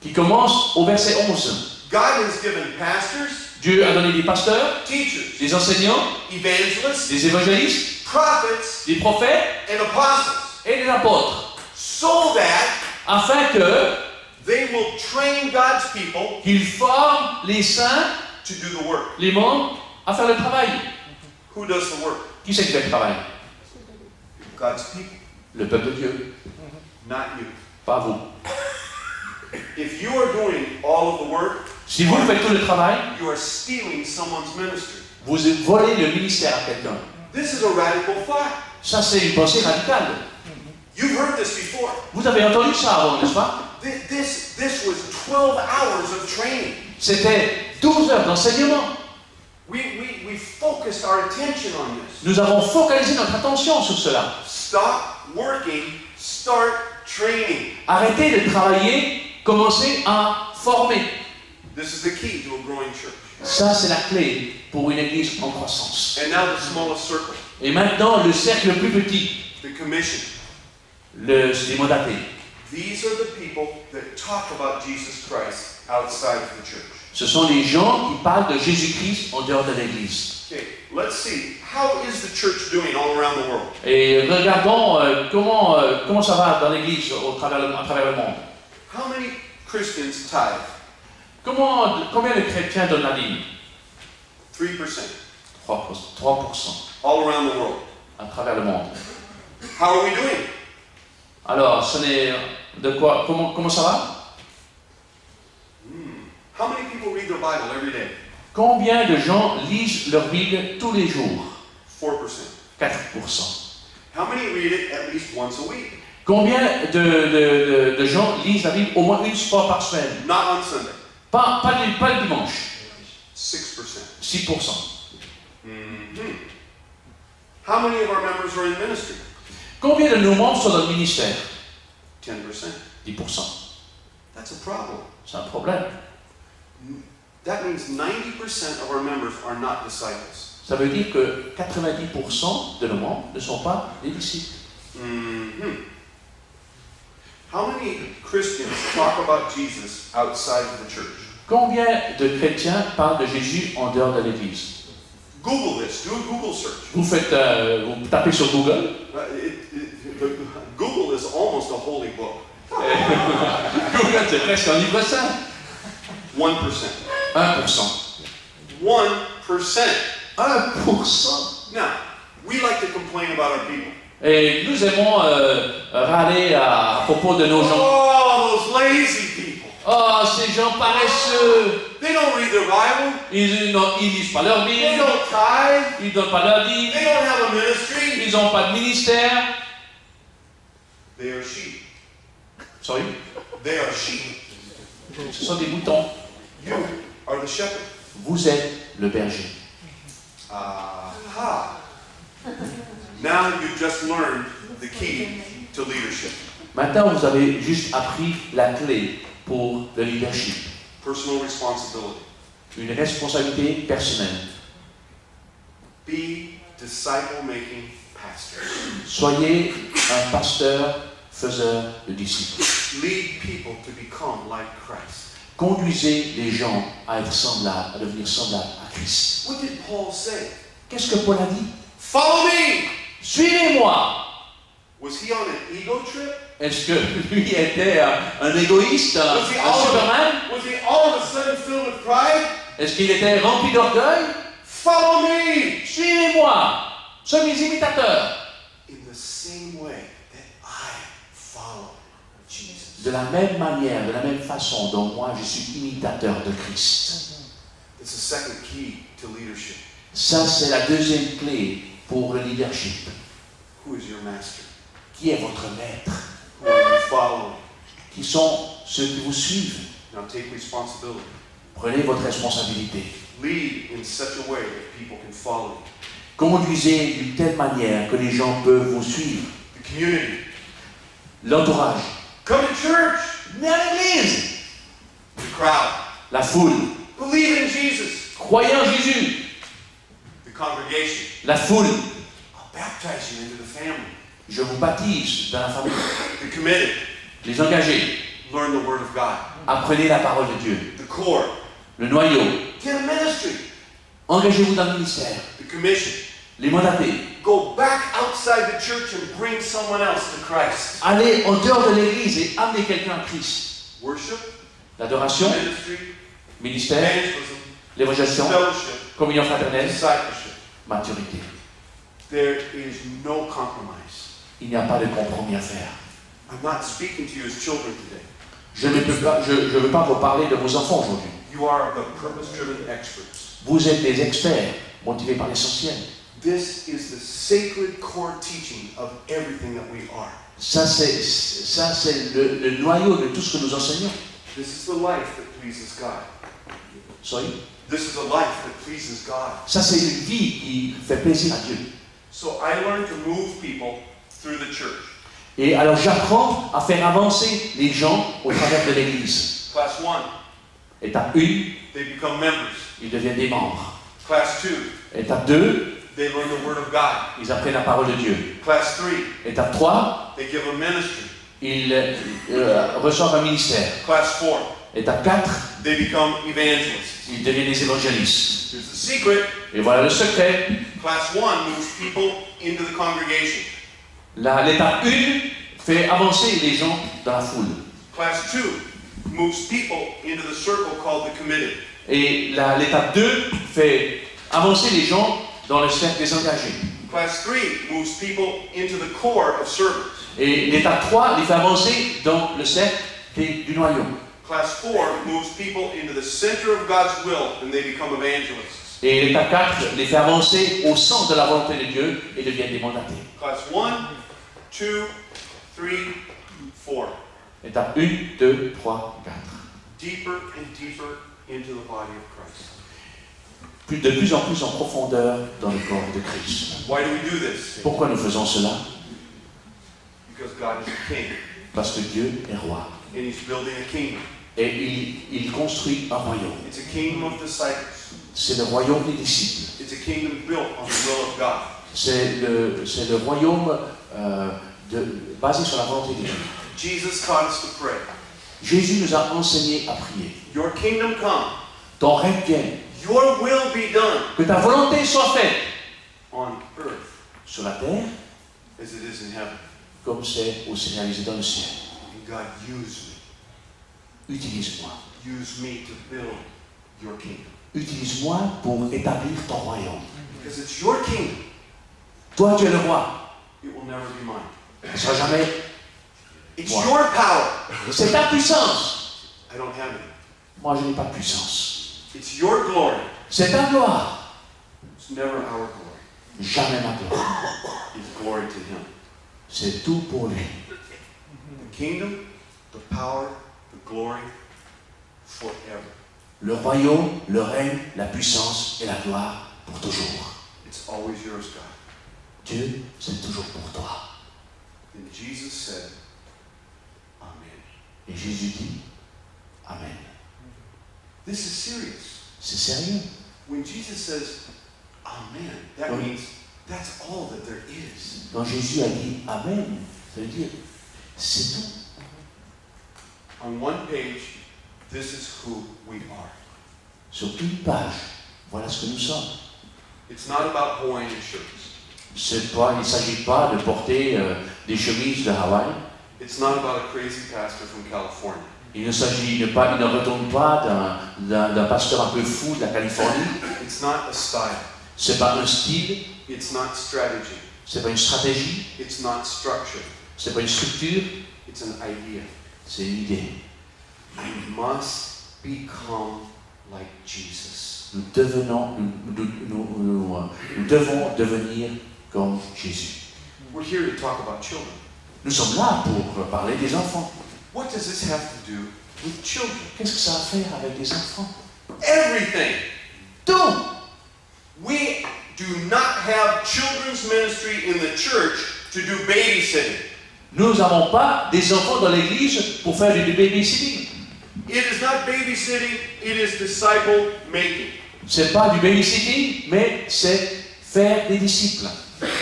qui commence au verset 11. God has given pastors, Dieu a donné des pasteurs, teachers, des enseignants, evangelists, des évangélistes, prophets, des prophètes and apostles, et des apôtres, so that afin que they will train God's people qu'ils forment les saints, to do the work. les membres, à faire le travail. Who does the work? Qui c'est qui fait le travail? God's people, Le peuple de Dieu, not you. pas vous. If you are doing all of the work, Si vous faites tout le travail, you are stealing someone's ministry. vous volez le ministère à quelqu'un. This is a radical thought. Ça, c'est une pensée radicale. You've heard this before. Vous avez entendu ça avant, n'est-ce pas? This was 12 hours of training. C'était 12 heures d'enseignement. We focused our attention on this. Nous avons focalisé notre attention sur cela. Stop working, start training. Arrêtez de travailler, commencez à former. This is the key to a growing church. Ça, c'est la clé pour une église en croissance. And now the smallest circle, Et maintenant, le cercle le plus petit, the commission. les mandatés. These are the people that talk about Jesus Christ outside of the church. Ce sont les gens qui parlent de Jésus-Christ en dehors de l'église. Okay, let's see. How is the church doing all around the world? Et regardons comment ça va dans l'église à travers le monde. How many Christians tithe? Combien de chrétiens donnent la dîme? 3%. 3% all around the world. à travers le monde. How are we doing? Alors, ce n'est de quoi? Comment ça va? How many people read their Bible every day? Combien de gens lisent leur Bible tous les jours? 4%. 4%. How many read it at least once a week? Combien de gens lisent la Bible au moins une fois par semaine? Not on Sunday. Pas le dimanche. 6%. 6%. How many of our members are in ministry? Combien de nos membres sont dans le ministère? 10%. 10%. That's a problem. C'est un problème. That means 90% of our members are not disciples. Ça veut dire que 90% de nos membres ne sont pas des disciples. How many Christians talk about Jesus outside of the church? Combien de chrétiens parlent de Jésus en dehors de l'Église? Google this. Do a Google search. Vous tapez sur Google. Google is almost a holy book. Google, c'est presque un livre saint. 1%. 1%. 1%. 1%. Now, we like to complain about our people. Et nous aimons râler à propos de nos gens. Oh, those lazy people. Oh, ces gens paresseux. They don't read their Bible. Ils lisent pas leur They Bible. don't tithe. Ils donnent pas leur Bible. They don't have a ministry. Ils n'ont pas de ministère. They are sheep. Sorry. They are sheep. Ce sont des moutons. You are the shepherd. Vous êtes le berger. Aha. Now you've just learned the key to leadership. Maintenant, vous avez juste appris la clé pour le leadership. Personal responsibility. Une responsabilité personnelle. Be disciple-making pastors. Soyez un pasteur faiseur de disciples. Lead people to become like Christ. Conduisez les gens à être semblables, à devenir semblables à Christ. What did Paul say? Qu'est-ce que Paul a dit? Follow me! Suivez-moi! Was he on an ego trip? Est-ce que lui était un égoïste, un Superman? Was he all of a sudden filled with pride? Est-ce qu'il était rempli d'orgueil? Follow me! Suivez-moi! Soyez mes imitateurs. In the same way that I follow Jesus. De la même manière, de la même façon dont moi je suis imitateur de Christ. It's the second key to leadership. Ça, c'est la deuxième clé pour le leadership. Who is your master? Qui est votre maître? Who are you following? Qui sont ceux qui vous suivent? Now take responsibility. Prenez votre responsabilité. Lead in such a way that people can follow you. Conduisez d'une telle manière que les gens peuvent vous suivre. The community. L'entourage. Come to church. Venez à l'église. The crowd. La foule. Believe in Jesus. Croyez en Jésus. The congregation. La foule. I'll baptize you into the family. Je vous baptise dans la famille. The committed. Les engagés. Learn the word of God. Apprenez la parole de Dieu. The core. Le noyau. Get a ministry. Engagez-vous dans le ministère. The commission. Les mandatés. Go back outside the church and bring someone else to Christ. Allez en dehors de l'église et amenez quelqu'un à Christ. Worship. L'adoration. Ministry. Ministère. Evangelism. L'évangélisation. Fellowship. Communion fraternelle. Discipleship. Maturité. There is no compromise. Il n'y a pas de compromis à faire. I'm not speaking to you as children today. Je ne veux pas vous parler de vos enfants aujourd'hui. You are the purpose-driven experts. Vous êtes des experts motivés par l'essentiel. This is the sacred core teaching of everything that we are. Ça, c'est le noyau de tout ce que nous enseignons. This is the life that pleases God. Sorry. This is a life that pleases God. Ça, c'est une vie qui fait plaisir à Dieu. So I learned to move people through the church. Et alors, j'apprends à faire avancer les gens au travers de l'Église. Class 1, Étape 1, they become members. ils deviennent des membres. Class 2, Étape 2, they learn the Word of God. ils apprennent la parole de Dieu. Class 3, Étape 3, they give a ministry. ils reçoivent un ministère. Class 4, Étape 4, they become evangelists. ils deviennent des évangélistes. Here's the secret. Et voilà le secret. Class 1 moves people into the congregation. L'étape 1 fait avancer les gens dans la foule. Class 2 moves people into the circle called the committed. Et l'étape 2 fait avancer les gens dans le cercle des engagés. Class 3 moves people into the core of servants. Et l'étape 3 les fait avancer dans le cercle du noyau. Class 4 moves people into the center of God's will and they become evangelists. Et l'étape 4 les fait avancer au centre de la volonté de Dieu et deviennent des mandatés. Class 1, 2, 3, 4. Étape 1, 2, 3, 4. Deeper and deeper into the body of Christ. De plus en plus en profondeur dans le corps de Christ. Why do we do this? Pourquoi nous faisons cela? Because God is a king Parce que Dieu est roi. and he's building a kingdom. Et il construit un royaume. It's a kingdom of disciples. C'est le royaume des disciples. It's a kingdom built on the will of God. C'est le royaume basé sur la volonté de Dieu. Jesus taught us to pray. Jésus nous a enseigné à prier. Your kingdom come. Ton règne vienne. Your will be done Que ta volonté soit faite on earth sur la terre as it is in heaven. comme c'est aussi réalisé dans le ciel. And God, use Utilise-moi. me. Use me to build your kingdom. Utilise-moi pour établir ton royaume. Because it's your kingdom. Toi, tu es le roi. It will never be mine. Ce ne sera jamais. It's Wow. your power. C'est ta puissance. I don't have it. Moi, je n'ai pas de puissance. It's your glory. C'est ta gloire. It's never our glory. Jamais ma gloire. It's glory to him. C'est tout pour lui. The kingdom, the power, the glory, forever. Le royaume, le règne, la puissance et la gloire pour toujours. It's always yours, God. Dieu, c'est toujours pour toi. And Jesus said, Amen. Et Jésus dit, Amen. This is serious. C'est sérieux. When Jesus says, Amen, that Oui. means that's all that there is. Quand Jésus a dit Amen, ça veut dire, c'est tout. On one page, this is who we are. Sur une page, voilà ce que nous sommes. It's not about Hawaiian shirts. Il ne s'agit pas de porter des chemises de Hawaï. It's not about a crazy pastor from California. Il ne retourne pas d'un pasteur un peu fou de la Californie. It's not a style. C'est pas un style, It's not strategy. c'est pas une stratégie, It's not structure. c'est pas une structure, It's an idea. c'est une idée. I must become like Jesus. Nous devons devenir comme Jésus. We're here to talk about children. Nous sommes là pour parler des enfants. What does this have to do with children? Qu'est-ce que ça a à faire avec des enfants? Everything. Tout! We do not have children's ministry in the church to do babysitting. Nous n'avons pas des enfants dans l'église pour faire du babysitting. It is not babysitting, it is disciple making. C'est pas du babysitting, mais c'est faire des disciples.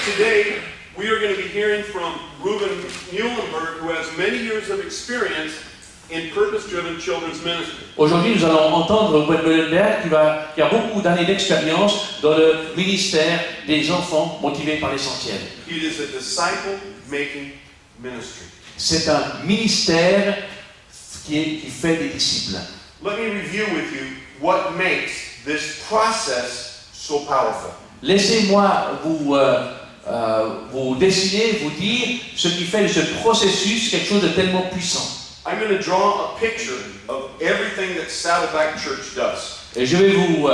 Today, we are going to be hearing from Ruben Muhlenberg, who has many years of experience in purpose-driven children's ministry. Aujourd'hui, nous allons entendre Ruben Muhlenberg qui a beaucoup d'années d'expérience dans le ministère des enfants motivés par l'essentiel. It is a disciple-making ministry. C'est un ministère qui fait des disciples. Let me review with you what makes this process so powerful. Laissez-moi vous dessiner, vous dire ce qui fait de ce processus quelque chose de tellement puissant. I'm going to draw a picture of everything that Saddleback Church does. Et je vais vous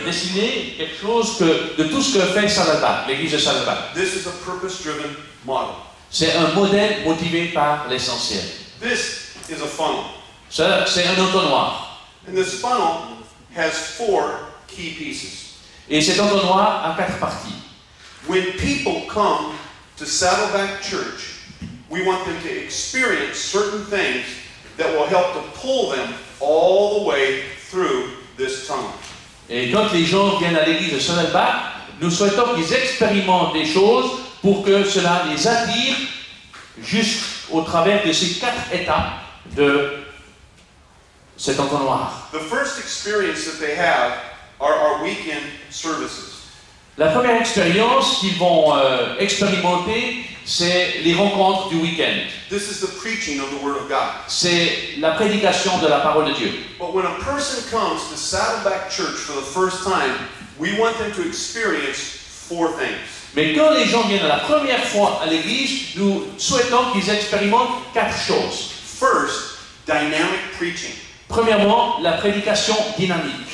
dessiner quelque chose de tout ce que fait Saddleback, l'église de Saddleback. This is a purpose-driven model. C'est un modèle motivé par l'essentiel. This is a funnel. Ça, c'est un entonnoir. And this funnel has 4 key pieces. Et cet entonnoir a 4 parties. When people come to Saddleback Church, we want them to experience certain things that will help to pull them all the way through this tunnel. Et quand les gens viennent à l'église de Saddleback, nous souhaitons qu'ils expérimentent des choses pour que cela les attire jusqu'au travers de ces 4 étapes de cet entonnoir. The first experience that they have are our weekend services. La première expérience qu'ils vont expérimenter, c'est les rencontres du week-end. This is the preaching of the Word of God. C'est la prédication de la parole de Dieu. But when a person comes to Saddleback Church for the first time, we want them to experience 4 things. Mais quand les gens viennent la première fois à l'église, nous souhaitons qu'ils expérimentent 4 choses. First, dynamic preaching. Premièrement, la prédication dynamique.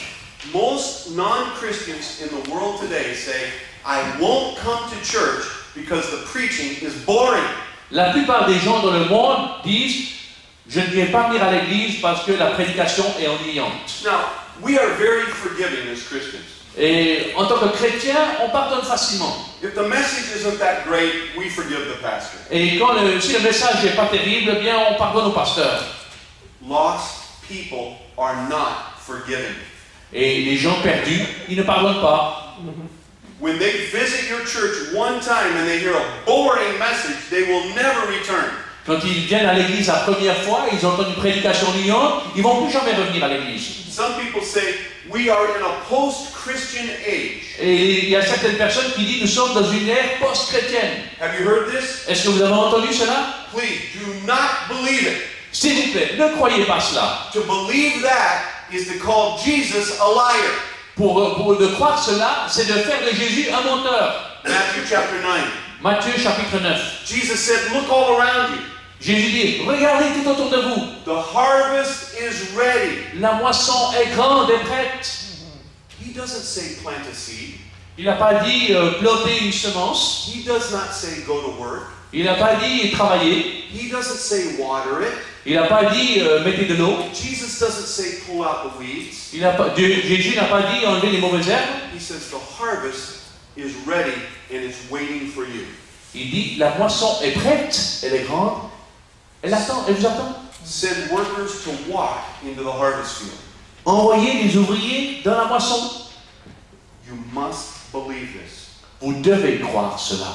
Most non-Christians in the world today say, I won't come to church because the preaching is boring. La plupart des gens dans le monde disent « Je ne viens pas venir à l'église parce que la prédication est ennuyante. Now, we are very forgiving as Christians. » Et en tant que chrétien, on pardonne facilement. If the message isn't that great, we forgive the pastor. Et si le message n'est pas terrible, eh bien on pardonne au pasteur. Lost people are not forgiving. Et les gens perdus, ils ne pardonnent pas. When they visit your church one time and they hear a boring message, they will never return. Quand ils viennent à l'église la première fois, ils entendent une prédication ennuyante, ils ne vont plus jamais revenir à l'église. Some people say, we are in a post-Christian age. Et il y a certaines personnes qui disent nous sommes dans une ère post-chrétienne. Have you heard this? Est-ce que vous avez entendu cela? Please, do not believe it. S'il vous plaît, ne croyez pas cela. To believe that is to call Jesus a liar. Pour de croire cela, c'est de faire de Jésus un menteur. Matthew chapter 9. Matthieu chapitre 9. Jesus said, look all around you. Jésus dit, regardez tout autour de vous. The harvest is ready. La moisson est grande et prête. He doesn't say plant a seed. Il n'a pas dit planter une semence. He does not say go to work. Il n'a pas dit travailler. He doesn't say water it. Il n'a pas dit mettez de l'eau. Jesus doesn't say pull out the weeds. Jésus n'a pas dit enlever les mauvaises herbes. He says the harvest is ready and it's waiting for you. Il dit la moisson est prête, elle est grande, elle attend, elle vous attend. Send workers to walk into the harvest field. Envoyez des ouvriers dans la moisson. You must believe this. Vous devez croire cela.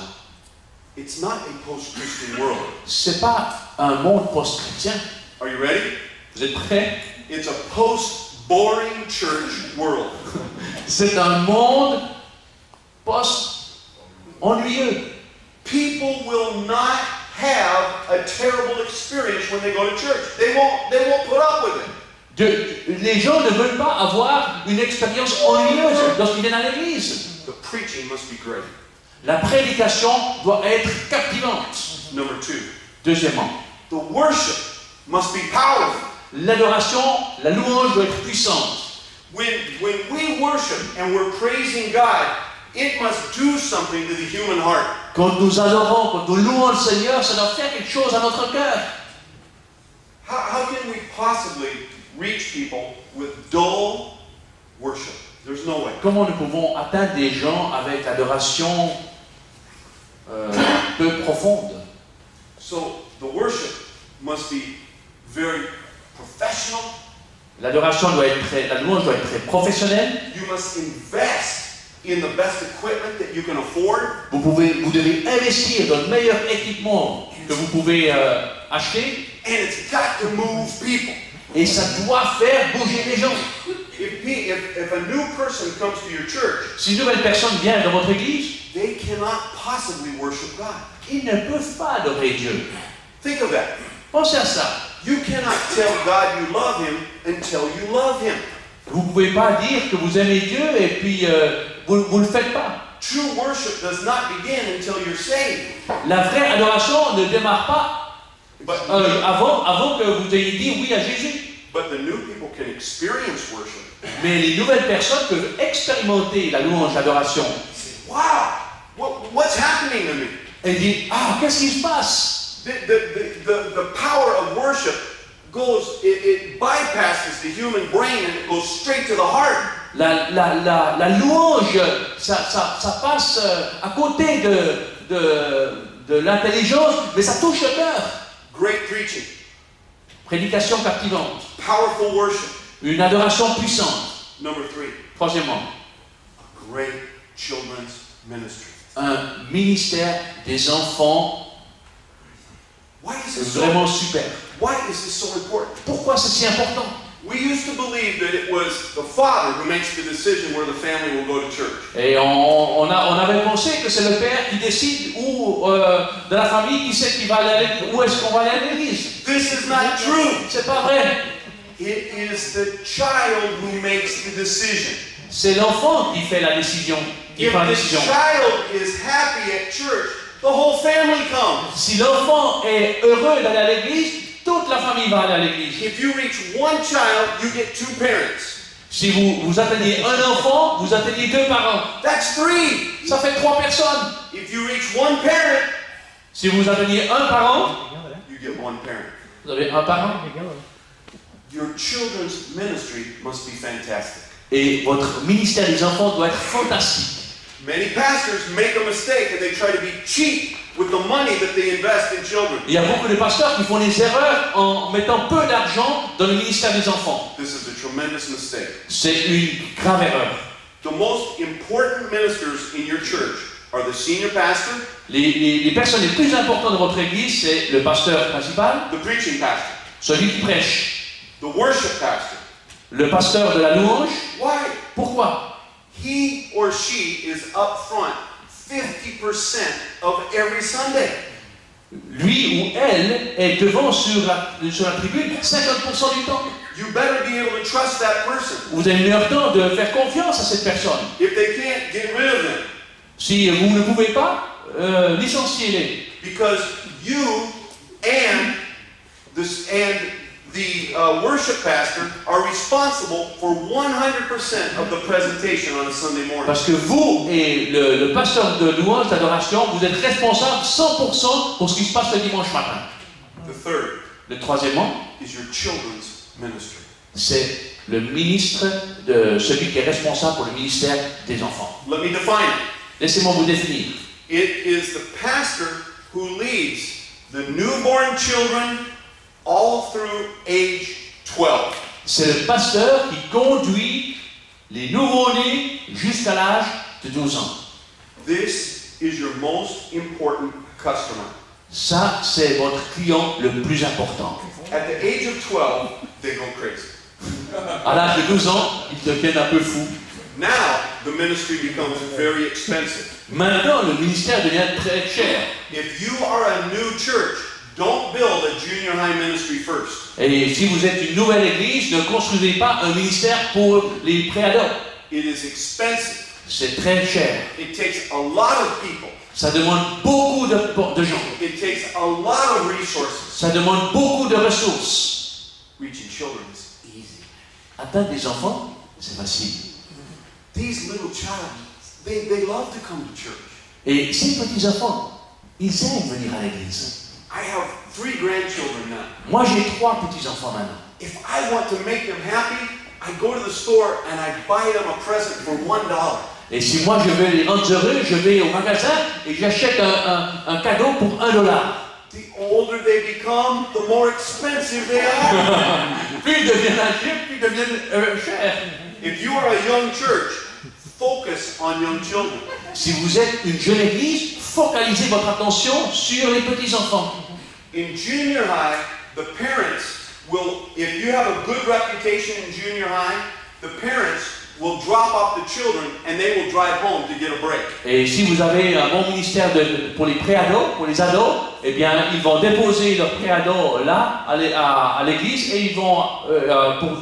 It's not a post-Christian world. C'est pas un monde post-chrétien. Are you ready? Vous êtes prêts? It's a post-boring church world. C'est un monde post-ennuyeux. People will not have a terrible experience when they go to church. They won't put up with it. Les gens ne veulent pas avoir une expérience ennuyeuse lorsqu'ils viennent à l'église. The preaching must be great. La prédication doit être captivante. Number 2. Deuxièmement, The worship must be powerful. l'adoration, la louange doit être puissante. When we worship and we're praising God, it must do something to the human heart. Quand nous adorons, quand nous louons le Seigneur, ça doit faire quelque chose à notre cœur. How can we possibly reach people with dull worship? There's no way. Comment nous pouvons atteindre des gens avec l'adoration peu profonde? So the worship must be very professional. L'adoration doit être la louange doit être très professionnelle. You must invest in the best equipment that you can afford. Vous devez investir dans le meilleur équipement que vous pouvez acheter. And it's got to move people. Et ça doit faire bouger les gens. If a new person comes to your church, Si une nouvelle personne vient dans votre église, they cannot possibly worship God. ils ne peuvent pas adorer Dieu. Think of that. Pensez à ça. You cannot tell God you love Him until you love Him. Vous ne pouvez pas dire que vous aimez Dieu et puis vous ne le faites pas. True worship does not begin until you're saved. La vraie adoration ne démarre pas avant que vous ayez dit oui à Jésus. But the new people can experience worship. Mais les nouvelles personnes peuvent expérimenter la louange, l'adoration. Wow, what's happening to me? Et dire, ah, qu'est-ce qui se passe? The power of worship goes, it bypasses the human brain and it goes straight to the heart. La louange, ça passe à côté de l'intelligence, mais ça touche le cœur. Great preaching. Prédication captivante. Powerful worship. Une adoration puissante. Number 3. Troisièmement, A great children's ministry. un ministère des enfants Why is this vraiment super. Why is this so important? Pourquoi c'est si important? we used to believe that it was the father who makes the decision where the family will go to church. Et on avait pensé que c'est le père qui décide où, de la famille, qui sait qui va aller, où est-ce qu'on va aller à l'église. This is not true. C'est pas vrai. It is the child who makes the decision. C'est l'enfant qui fait la décision, qui If prend la the décision. child is happy at church, the whole family comes. Si l'enfant est heureux d'aller à l'église, toute la famille va aller à l'église. If you reach one child, you get two parents. Si vous atteignez un enfant, vous atteignez 2 parents. That's 3. Ça fait 3 personnes. If you reach one parent, Si vous atteignez un parent, you get one parent. vous avez un parent. Your children's ministry must be fantastic. Et votre ministère des enfants doit être fantastique. Many pastors make a mistake and they try to be cheap with the money that they invest in children. Il y a beaucoup de pasteurs qui font des erreurs en mettant peu d'argent dans le ministère des enfants. This is a tremendous mistake. C'est une grave erreur. The most important ministers in your church are the senior pastor, Les personnes les plus importantes de votre église, c'est le pasteur principal, the preaching pastor, celui qui prêche, the worship pastor. le pasteur de la louange. Why? Pourquoi? He or she is up front 50% of every Sunday. Lui ou elle est devant sur la tribune 50% du temps. You better be able to trust that person. Vous avez le temps de faire confiance à cette personne. If they can't, get rid of them. Si vous ne pouvez pas, licenciez-les. Because you and the worship pastor are responsible for 100% of the presentation on a Sunday morning. Parce que vous et le pasteur de louange, d'adoration, vous êtes responsables 100% pour ce qui se passe le dimanche matin. The third Le troisièmement, is your children's ministry. c'est le ministre, celui qui est responsable pour le ministère des enfants. Let me define it. Laissez-moi vous définir. It is the pastor who leads the newborn children all through age 12. C'est le pasteur qui conduit les nouveau-nés jusqu'à l'âge de 12 ans. This is your most important customer. Ça, c'est votre client le plus important. At the age of 12, they go crazy. À l'âge de 12 ans, ils deviennent un peu fous. Now, the ministry becomes very expensive. Maintenant, le ministère devient très cher. If you are a new church, don't build a junior high ministry first. Et si vous êtes une nouvelle église, ne construisez pas un ministère pour les préados. It is expensive. C'est très cher. It takes a lot of people. Ça demande beaucoup de gens. It takes a lot of resources. Ça demande beaucoup de ressources. Reaching children is easy. Atteindre des enfants, c'est facile. These little child, they love to come to church. Et ces petits-enfants, ils aiment venir à l'église. I have 3 grandchildren now. Moi, j'ai 3 petits-enfants maintenant. If I want to make them happy, I go to the store and I buy them a present for $1. Et si moi, je veux les rendre heureux, je vais au magasin et j'achète un cadeau pour $1. The older they become, the more expensive they are. Plus ils deviennent âgés, plus ils deviennent chers. If you are a young church, focus on young children. Si vous êtes une jeune église, focalisez votre attention sur les petits-enfants. In junior high, the parents will, if you have a good reputation in junior high, the parents will drop off the children and they will drive home to get a break. Et si vous avez un bon ministère pour les préados, pour les ados, eh bien, ils vont déposer leurs préados là, à l'église, et ils vont,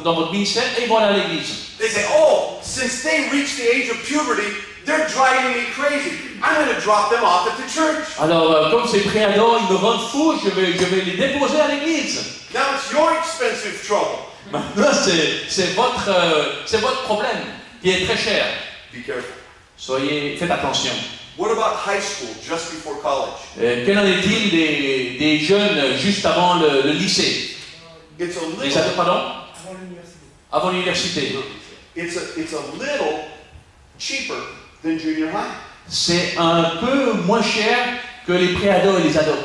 dans votre ministère, et ils vont aller à l'église. They say, oh, since they reach the age of puberty, they're driving me crazy. I'm going to drop them off at the church. Alors, comme ces préados, ils me rendent fou, je vais les déposer à l'église. Now it's your expensive trouble. Maintenant, c'est votre problème qui est très cher. Be careful. Faites attention. What about high school, just before college? Quel en est-il des jeunes juste avant le lycée? It's a Les little, ados, pardon? Avant l'université. it's a little cheaper than junior high. C'est un peu moins cher que les préados et les ados.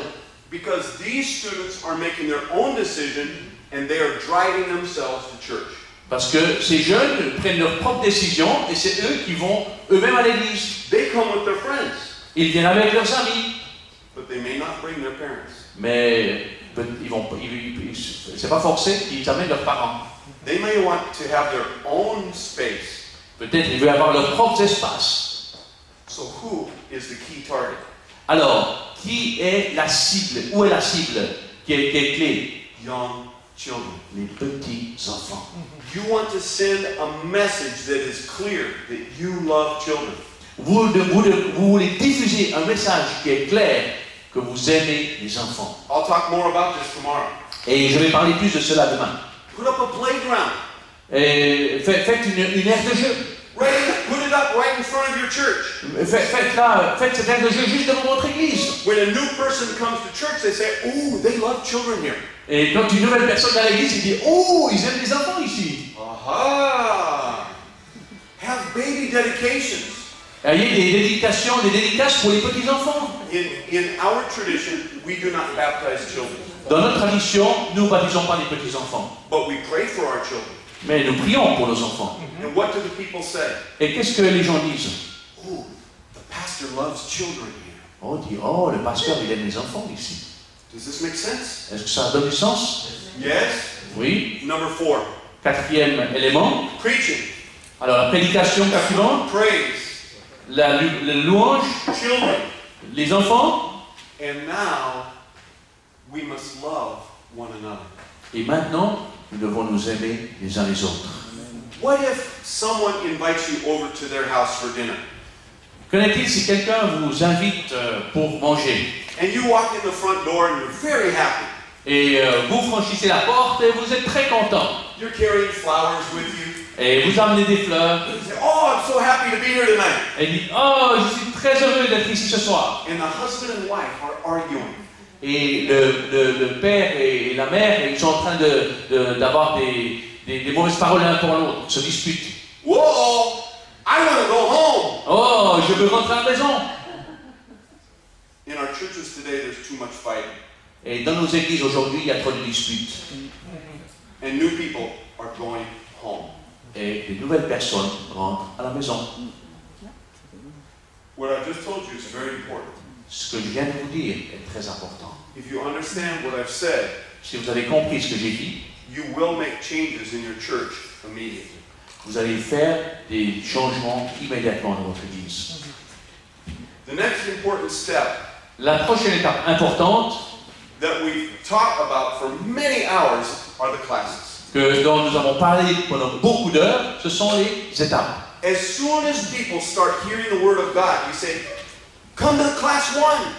Because these students are making their own decision and they are driving themselves to church. Parce que ces jeunes prennent leurs propres décisions et c'est eux qui vont eux-mêmes à l'église. They come with their friends, Ils viennent avec leurs amis, but they may not bring their parents. mais c'est pas forcé qu'ils amènent leurs parents. They may want to have their own space. Peut-être ils veulent avoir leur propre espace. So who is the key target? Alors, qui est la cible? Où est la cible qui est clé? Young children. Les petits enfants. You want to send a message that is clear that you love children. Vous voulez diffuser un message qui est clair, que vous aimez les enfants. I'll talk more about this tomorrow. Et je vais parler plus de cela demain. Put up a playground. Et faites une aire de jeu. Put it up right in front of your church. Faites cette aire de jeu juste devant votre église. When a new person comes to church, they say, "Oh, they love children here." Et quand une nouvelle personne dans l'église, il dit, oh, ils aiment les enfants ici. Aha! Have baby dedications. Il y a des dédications, des dédicaces pour les petits enfants. In our tradition, we do not baptize children. Dans notre tradition, nous ne baptisons pas les petits enfants. But we pray for our children. Mais nous prions pour nos enfants. And what do the people say? Et qu'est-ce que les gens disent? Oh, the pastor loves children here. On dit, oh, le pasteur, il aime les enfants ici. Does this make sense? Est-ce que ça donne du sens? Yes. Oui. Number 4. Quatrième élément. Preaching. Alors, la prédication suivante, Praise. la louange, Children. les enfants. And now, we must love one another. Et maintenant, nous devons nous aimer les uns les autres. What if someone invites you over to their house for dinner? Qu'en est-il si quelqu'un vous invite pour manger? And you walk in the front door and you're very happy. Et vous franchissez la porte et vous êtes très content. You're carrying flowers with you. Et vous amenez des fleurs. You say, "Oh, I'm so happy to be here tonight." Et il dit, oh, je suis très heureux d'être ici ce soir. And the husband and wife are arguing. Et le père et la mère, ils sont en train d'avoir des mauvaises paroles l'un pour l'autre, se disputent. Whoa, I want to go home. Oh, je veux rentrer à la maison. In our churches today, there's too much fighting. Et dans nos églises aujourd'hui, il y a trop de disputes. And new people are going home. Et de nouvelles personnes rentrent à la maison. What I just told you is very important. Ce que je viens de vous dire est très important. If you understand what I've said, Si vous avez compris ce que j'ai dit, you will make changes in your church immediately. vous allez faire des changements immédiatement dans votre église. The next important step La prochaine étape importante that we've talked about for many hours are the classes. dont nous avons parlé pendant beaucoup d'heures, ce sont les étapes. As soon as people start hearing the word of God, we say, "Come to class 1."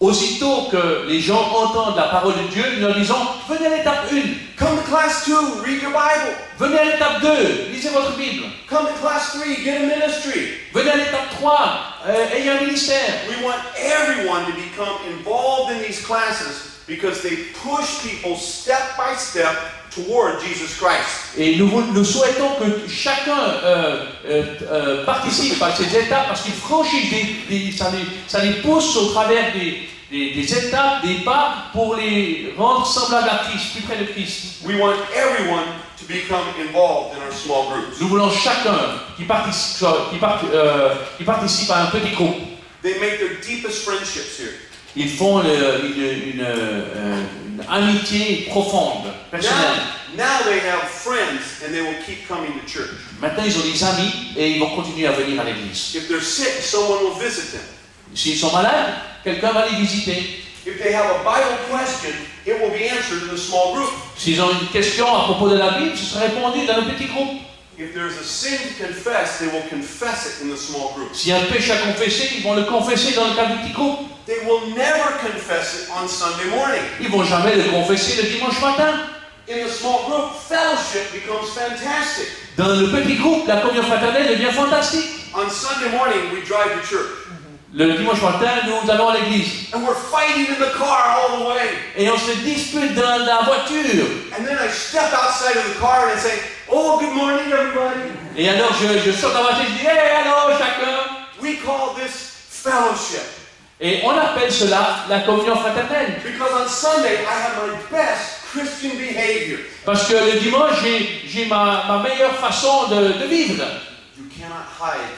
Aussitôt que les gens entendent la parole de Dieu, nous leur disons, venez à l'étape 1, Come to class 2, read your Bible. venez à l'étape 2, lisez votre Bible. Come to class 3, get a ministry. Venez à l'étape 3, ayez un ministère. We want everyone to become involved in these classes because they push people step by step toward Jesus Christ. Et nous souhaitons que chacun participe à ces étapes parce qu'ils franchissent, ça les pousse au travers des étapes, des pas pour les rendre semblables à Christ, plus près de Christ. We want everyone to become involved in our small groups. Nous voulons chacun qui participe à un petit groupe. They make their deepest friendships here. Ils font une amitié profonde, personnelle. Now they have friends and they will keep coming to church. Maintenant, ils ont des amis et ils vont continuer à venir à l'église. If they're sick, someone will visit them. S'ils sont malades, quelqu'un va les visiter. If they have a Bible question, it will be answered in the small group. S'ils ont une question à propos de la Bible, ce sera répondu dans le petit groupe. If there's a sin to confess, they will confess it in the small group. S'il y a un péché à confesser, ils vont le confesser dans le cadre du petit groupe. They will never confess it on Sunday morning. Ils vont jamais le confesser le dimanche matin. In the small group, fellowship becomes fantastic. Dans le petit groupe, la communion fraternelle devient fantastique. On Sunday morning, we drive to church. Le dimanche matin, nous allons à l'église. And we're fighting in the car all the way. Et on se dispute dans la voiture. And then I step outside of the car and I say, "Oh, good morning, everybody." Et alors, je sors de la voiture et je dis, hey, allô, chacun. We call this fellowship. Et on appelle cela la communion fraternelle. Because on Sunday, I have my best Christian behavior. Parce que le dimanche, j'ai ma meilleure façon de vivre. You cannot hide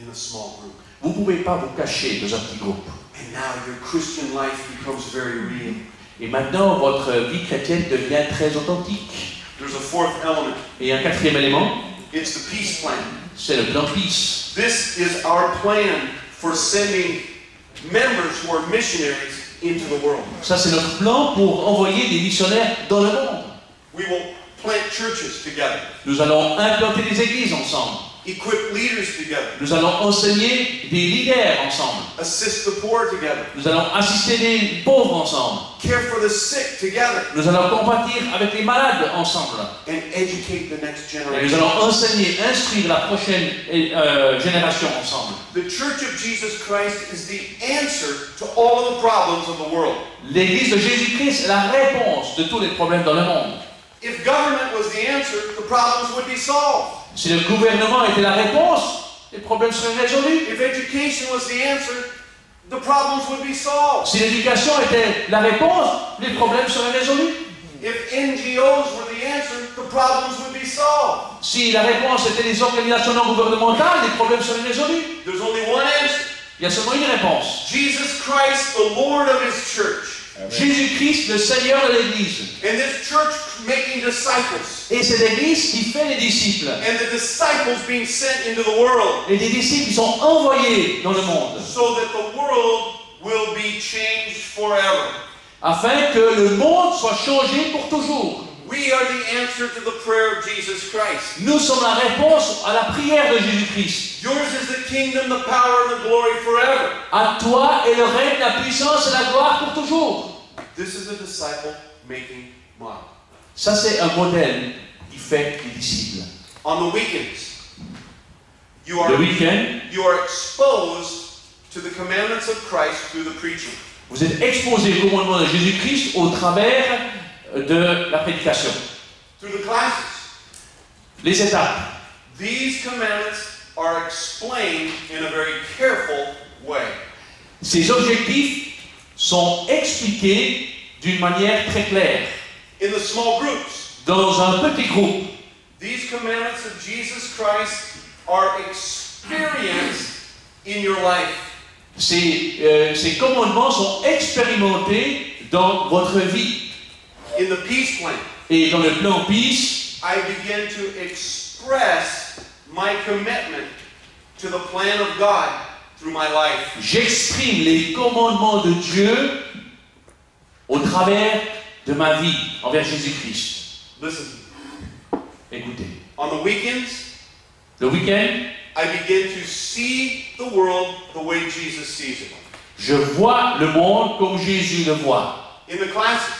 in a small group. Vous ne pouvez pas vous cacher dans un petit groupe. And now your Christian life becomes very real. Et maintenant, votre vie chrétienne devient très authentique. There's a fourth element. Et un quatrième élément, It's the peace plan. c'est le plan peace. This is our plan for sending members who are missionaries into the world. Ça, c'est notre plan pour envoyer des missionnaires dans le monde. We will plant churches together, Nous allons implanter des églises ensemble. equip leaders together, Nous allons enseigner des leaders ensemble. assist the poor together, Nous allons assister des pauvres ensemble. care for the sick together, Nous allons compatir avec les malades ensemble. and educate the next Et nous generation. allons enseigner, instruire la prochaine génération ensemble. The Church of Jesus Christ is the answer to all of the problems of the world. L'église de Jésus-Christ est la réponse de tous les problèmes dans le monde. If government was the answer, the problems would be solved. Si le gouvernement était la réponse, les problèmes seraient résolus. If education was the answer, the problems would be solved. Si l'éducation était la réponse, les problèmes seraient résolus. If NGOs were the answer, the problems would be solved. Si la réponse était les organisations non gouvernementales, les problèmes seraient résolus. There's only one answer. Il y a seulement une réponse. Jesus Christ, the Lord of His church. Jésus-Christ, le Seigneur de l'Église. And this church making disciples. Et c'est l'Église qui fait les disciples. And the disciples being sent into the world. Et des disciples qui sont envoyés dans le monde. So that the world will be changed forever. Afin que le monde soit changé pour toujours. We are the answer to the prayer of Jesus Christ. Nous sommes la réponse à la prière de Jésus-Christ. Yours is the kingdom, the power, and the glory forever. À toi est le règne, la puissance et la gloire pour toujours. This is a disciple-making model. Ça, c'est un modèle qui fait des disciples. On the weekends, you Le are week-end, exposed to the commandments of Christ through the preaching. vous êtes exposés au commandement de Jésus-Christ au travers de la prédication. Through the classes. Les étapes. These commandments are explained in a very careful way. Ces objectifs sont expliqués d'une manière très claire. In the small groups, Dans un petit groupe, these commandments of Jesus Christ are experienced in your life. ces commandements sont expérimentés dans votre vie. In the peace plan, Et dans le plan Peace, I begin to express my commitment to the plan of God through my life. j'exprime les commandements de Dieu au travers de ma vie envers Jésus-Christ. Listen, Écoutez, on the weekends, le week-end, I begin to see the world the way Jesus sees it. je vois le monde comme Jésus le voit. In the classes,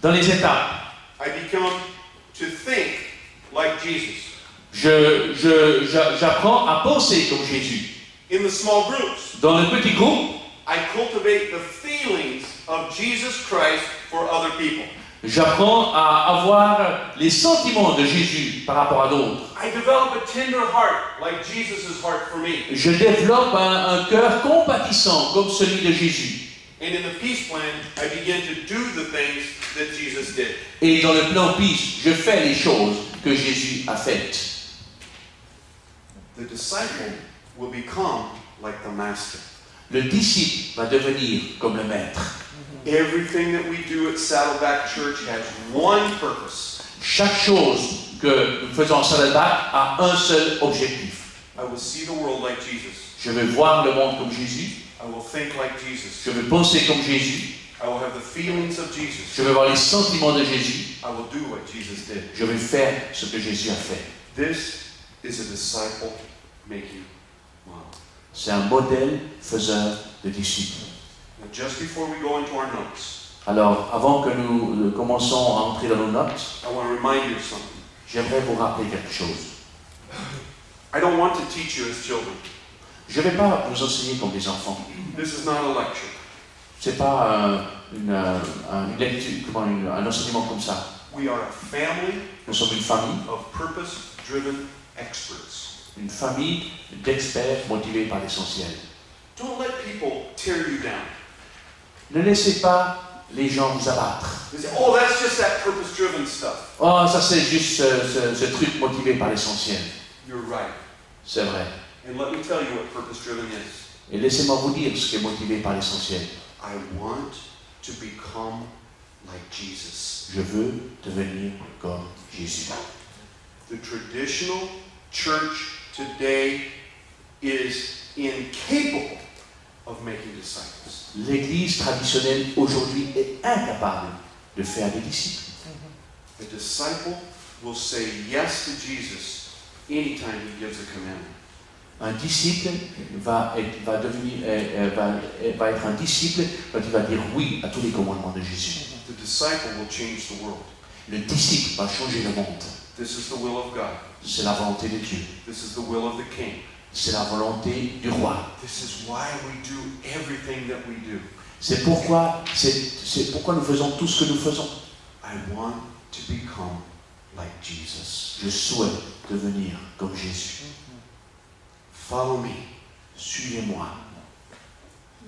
Dans les étapes, I become to think like Jesus. j'apprends à penser comme Jésus. In the small groups, Dans le petit groupe, I cultivate the feelings of Jesus Christ for other people. j'apprends à avoir les sentiments de Jésus par rapport à d'autres. I develop a tender heart like Jesus' heart for me. Je développe un cœur compatissant comme celui de Jésus. And in the peace plan, I begin to do the things that Jesus did. Et dans le plan Peace, je fais les choses que Jésus a faites. The disciple will become like the master. Le disciple va devenir comme le maître. Everything that we do at Saddleback Church has one purpose. Chaque chose que nous faisons en Saddleback a un seul objectif. I will see the world like Jesus. Je veux voir le monde comme Jésus. I will think like Jesus. Je veux penser comme Jésus. I will have the feelings of Jesus. Je veux voir les sentiments de Jésus. I will do what Jesus did. Je veux faire ce que Jésus a fait. This is a disciple-making model. C'est un modèle faiseur de disciples. Now, just before we go into our notes, Alors, avant que nous commençons à entrer dans nos notes, I want to remind you of something. j'aimerais vous rappeler quelque chose. I don't want to teach you as children. Je ne vais pas vous enseigner comme des enfants. This is not a lecture. Ce n'est pas une lecture, un enseignement comme ça. We are a family Nous sommes une famille. of purpose-driven experts. Une famille d'experts motivés par l'essentiel. Don't let people tear you down. Ne laissez pas les gens vous abattre. They say, oh, that's just that purpose-driven stuff. Oh, ça c'est juste ce truc motivé par l'essentiel. You're right. C'est vrai. And let me tell you what purpose-driven is. Et laissez-moi vous dire ce qui est motivé par l'essentiel. I want to become like Jesus. Je veux devenir comme Jésus. The traditional church today is incapable of making disciples. L'Église traditionnelle aujourd'hui est incapable de faire des disciples. A disciple will say yes to Jesus anytime he gives a commandment. Un disciple va être un disciple quand il va dire oui à tous les commandements de Jésus. The disciple will change the world. Le disciple va changer le monde. This is the will of God. C'est la volonté de Dieu. This is the will of the King. C'est la volonté du roi. This is why we do everything that we do. C'est pourquoi nous faisons tout ce que nous faisons. I want to become like Jesus. Je souhaite devenir comme Jésus. Follow me Suivez-moi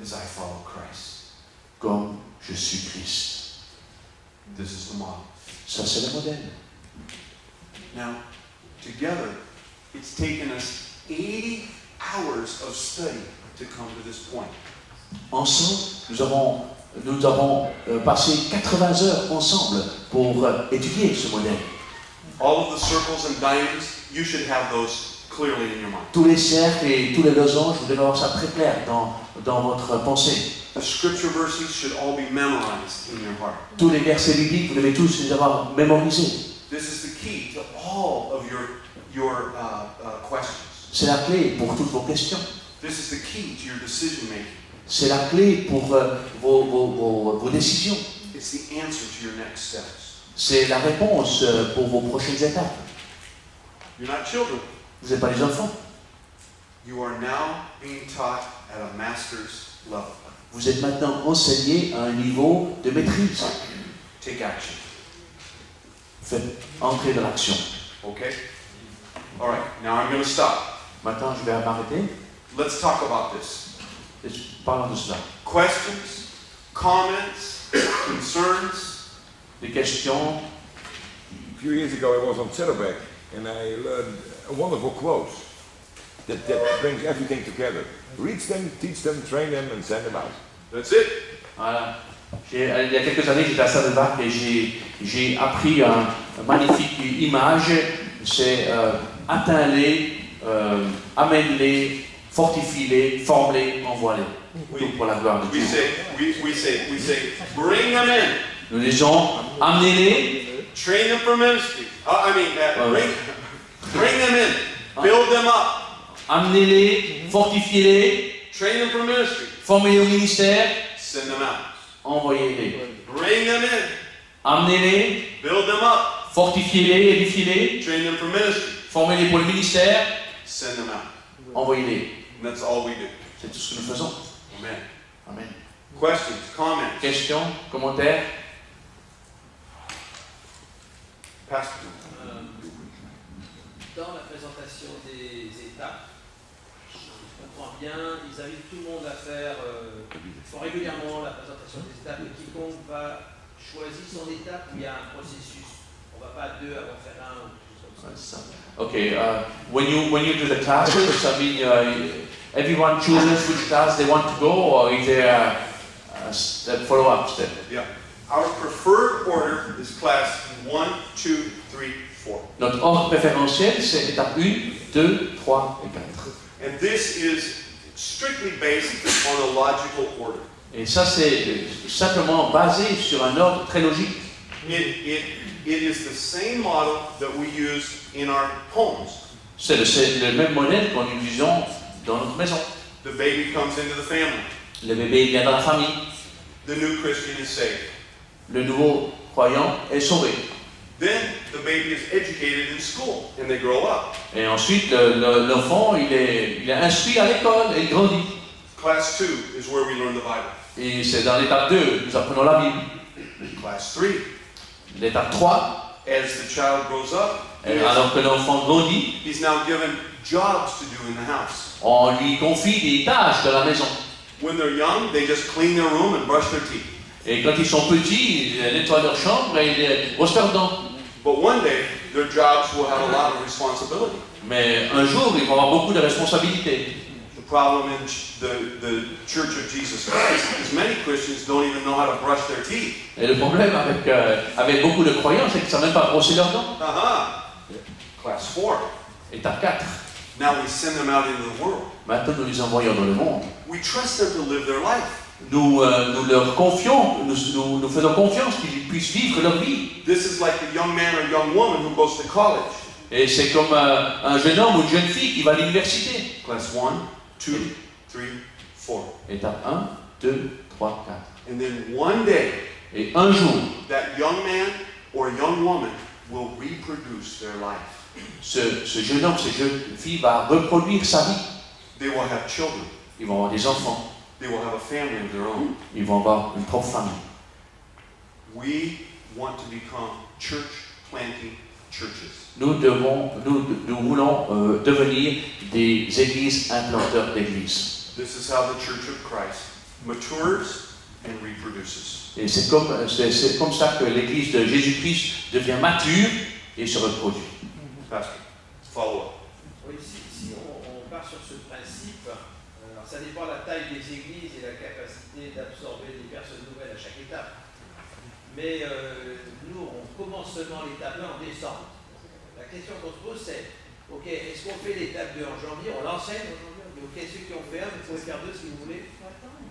as I follow Christ. comme je suis Christ. This is the model. Ça, c'est le modèle. Now, together, it's taken us 80 hours of study to come to this point. Ensemble, nous avons passé 80 heures ensemble pour étudier ce modèle. All of the circles and diamonds, you should have those clearly in your mind. Tous les cercles et tous les losanges, vous devez avoir ça très clair dans votre pensée. The scripture verses should all be memorized in your heart. Tous les versets bibliques, vous devez tous les avoir mémorisés. This is the key to all of your questions. C'est la clé pour toutes vos questions. This is the key to your decision making. C'est la clé pour vos décisions. It's the answer to your next steps. C'est la réponse pour vos prochaines étapes. You're not children. Vous n'êtes pas les enfants. You are now being taught at a master's level. Vous êtes maintenant enseigné à un niveau de maîtrise. Take action. Faites entrer dans l'action. Okay? All right. Now I'm going to stop. Maintenant, je vais m'arrêter. Let's talk about this. Parlons de cela. Questions, comments, concerns. Des questions. A few years ago, I was on Saddleback, and I learned a wonderful quote that brings everything together. Reach them, teach them, train them, and send them out. That's it. Voilà. Il y a quelques années, j'étais à Saddleback et j'ai appris une magnifique image. C'est atteindre-les, amène-les, fortifie-les, forme-les, envoie-les. Tout pour la gloire de Dieu. We say, bring them in. Nous disons, amenez-les, Train them for ministry. Bring them in. Build them up. amenez-les, fortifiez-les, Train them for ministry. formez-les au ministère, Send them out. envoyez-les. Bring them in. Amenez-les, Build them up. fortifiez-les, édifiez-les, Train them for ministry. formez-les pour le ministère, Send them out. envoyez-les. And that's all we do. C'est tout ce que nous faisons. Amen. Amen. Questions, comments? Questions, commentaires? Pastor. Dans la présentation des étapes, je comprends bien, ils invitent tout le monde à faire, ils font régulièrement la présentation des étapes, et quiconque va choisir son étape, il y a un processus. On ne va pas à deux avant de faire un ou quelque chose comme ça. Okay, when you do the classes, I mean, everyone chooses which class they want to go, or is there a follow-up step? Yeah. Our preferred order is class 1, 2, 3, 4. Notre ordre préférentiel, c'est étape 1, 2, 3 et 4. And this is strictly based on a logical order. Et ça, c'est simplement basé sur un ordre très logique. It is the same model that we use in our homes. C'est le même modèle qu'on utilisons dans notre maison. The baby comes into the family. Le bébé vient dans la famille. The new Christian is saved. Le nouveau croyant est sauvé. Then the baby is educated in school and they grow up. Et ensuite, l'enfant, il est instruit à l'école et il grandit. Class 2 is where we learn the Bible. Et c'est dans l'étape 2, nous apprenons la Bible. Class 3, L'étape 3, as the child grows up, alors que l'enfant grandit, he's now given jobs to do in the house. on lui confie des tâches dans la maison. When they're young, they just clean their room and brush their teeth. Et quand ils sont petits, ils nettoient leur chambre et ils brossent leurs dents. But one day, their jobs will have a lot of responsibility. Mais un jour, ils vont avoir beaucoup de responsabilités. The problem in the Church of Jesus Christ is many Christians don't even know how to brush their teeth. Et le problème avec beaucoup de croyants, c'est qu'ils ne savent même pas brosser leurs dents. Class 4. Étape 4. Now we send them out into the world. Maintenant, nous les envoyons dans le monde. We trust them to live their life. Nous leur confions, nous faisons confiance qu'ils puissent vivre leur vie. This is like a young man or young woman who goes to college. Et c'est comme un jeune homme ou une jeune fille qui va à l'université. Class 1, 2, 3, 4. Étape 1, 2, 3, 4. And then one day, Et un jour, that young man or young woman will reproduce their life. ce jeune homme, cette jeune fille va reproduire sa vie. They will have children. Ils vont avoir des enfants. They will have a family of their own. Ils vont avoir une propre famille. We want to become church planting churches. Nous voulons devenir des églises implanteurs d'églises. This is how the Church of Christ matures and reproduces. Et c'est comme ça que l'église de Jésus-Christ devient mature et se reproduit. Pastor, follow up. Oui, si on part sur ce principe, alors ça dépend de la taille des églises et la capacité d'absorber des personnes nouvelles à chaque étape. Mais nous, on commence seulement l'étape 1 en décembre. La question qu'on se pose, c'est, ok, est-ce qu'on fait l'étape 2 en janvier, on l'enseigne en janvier, on dit, ok, ceux qui ont fait 1, vous pouvez faire 2 si vous voulez,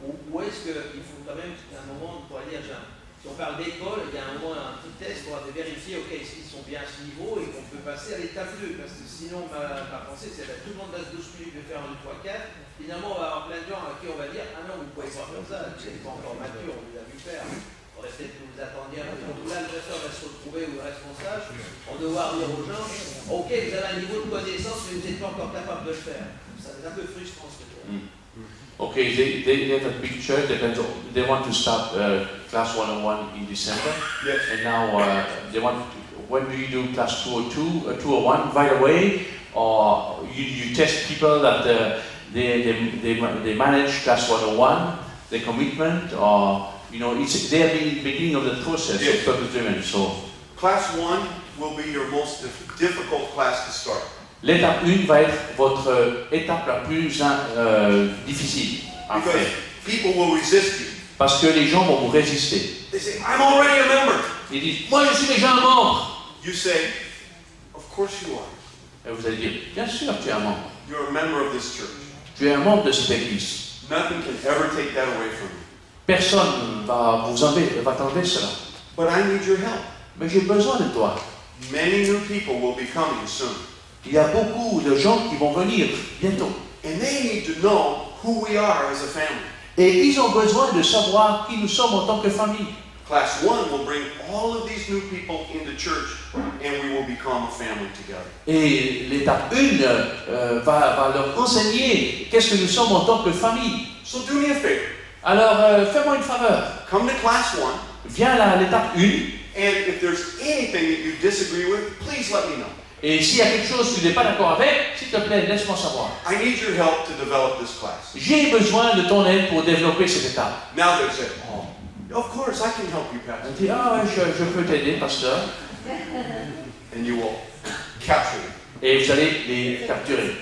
ou est-ce qu'il faut quand même un moment pour dire, si on parle d'école, il y a un moment, un petit test pour vérifier, ok, est-ce qu'ils sont bien à ce niveau et qu'on peut passer à l'étape 2, parce que sinon, ma pensée, c'est que tout le monde va se 12 minutes de faire 1, 2, 3, 4, finalement, on va avoir plein de gens à qui on va dire, ah non, vous pouvez pas faire ça, c'est pas encore mature, on vous a vu faire. On aurait peut-être que vous attendiez un peu. Là, le pasteur va se retrouver, ou le responsable, on doit devoir dire aux gens, ok, vous avez un niveau de connaissance, mais vous n'êtes pas encore capable de le faire. C'est un peu frustrant ce que tu as. Okay, they have a big church. They want to start class 101 in December. Yes. And now they want. When do you do class 202, 201 right away, or you test people that they manage class 101, the commitment, or they are the beginning of the process of purpose-driven. So Class 1 will be your most difficult class to start. l'étape 1 va être votre étape la plus difficile à Because faire. people will resist you. Parce que les gens vont vous résister. They say, I'm already a member. Ils disent, moi je suis déjà un membre. You say, of course you are. Et vous allez dire, bien sûr tu es un membre. You're a member of this church. Tu es un membre de cette église. Nothing can ever take that away from you. Personne va t'enlever cela. But I need your help. Mais j'ai besoin de toi. Many new people will be coming soon. Il y a beaucoup de gens qui vont venir bientôt. And they need to know who we are as a family. Et ils ont besoin de savoir qui nous sommes en tant que famille. Class 1 will bring all of these new people into church and we will become a family together. Et l'étape 1 va leur enseigner qu'est-ce que nous sommes en tant que famille. So do me a favor. Alors, fais-moi une faveur. Come to class 1. Viens à l'étape 1. And if there's anything that you disagree with, please let me know. Et s'il y a quelque chose que tu n'es pas d'accord avec, s'il te plaît, laisse-moi savoir. I need your help to develop this class. J'ai besoin de ton aide pour développer cette étape. Now they say, oh, of course I can help you, Pastor. On dit, ah ouais, je peux t'aider, pasteur. And you will capture them. Et vous allez les capturer.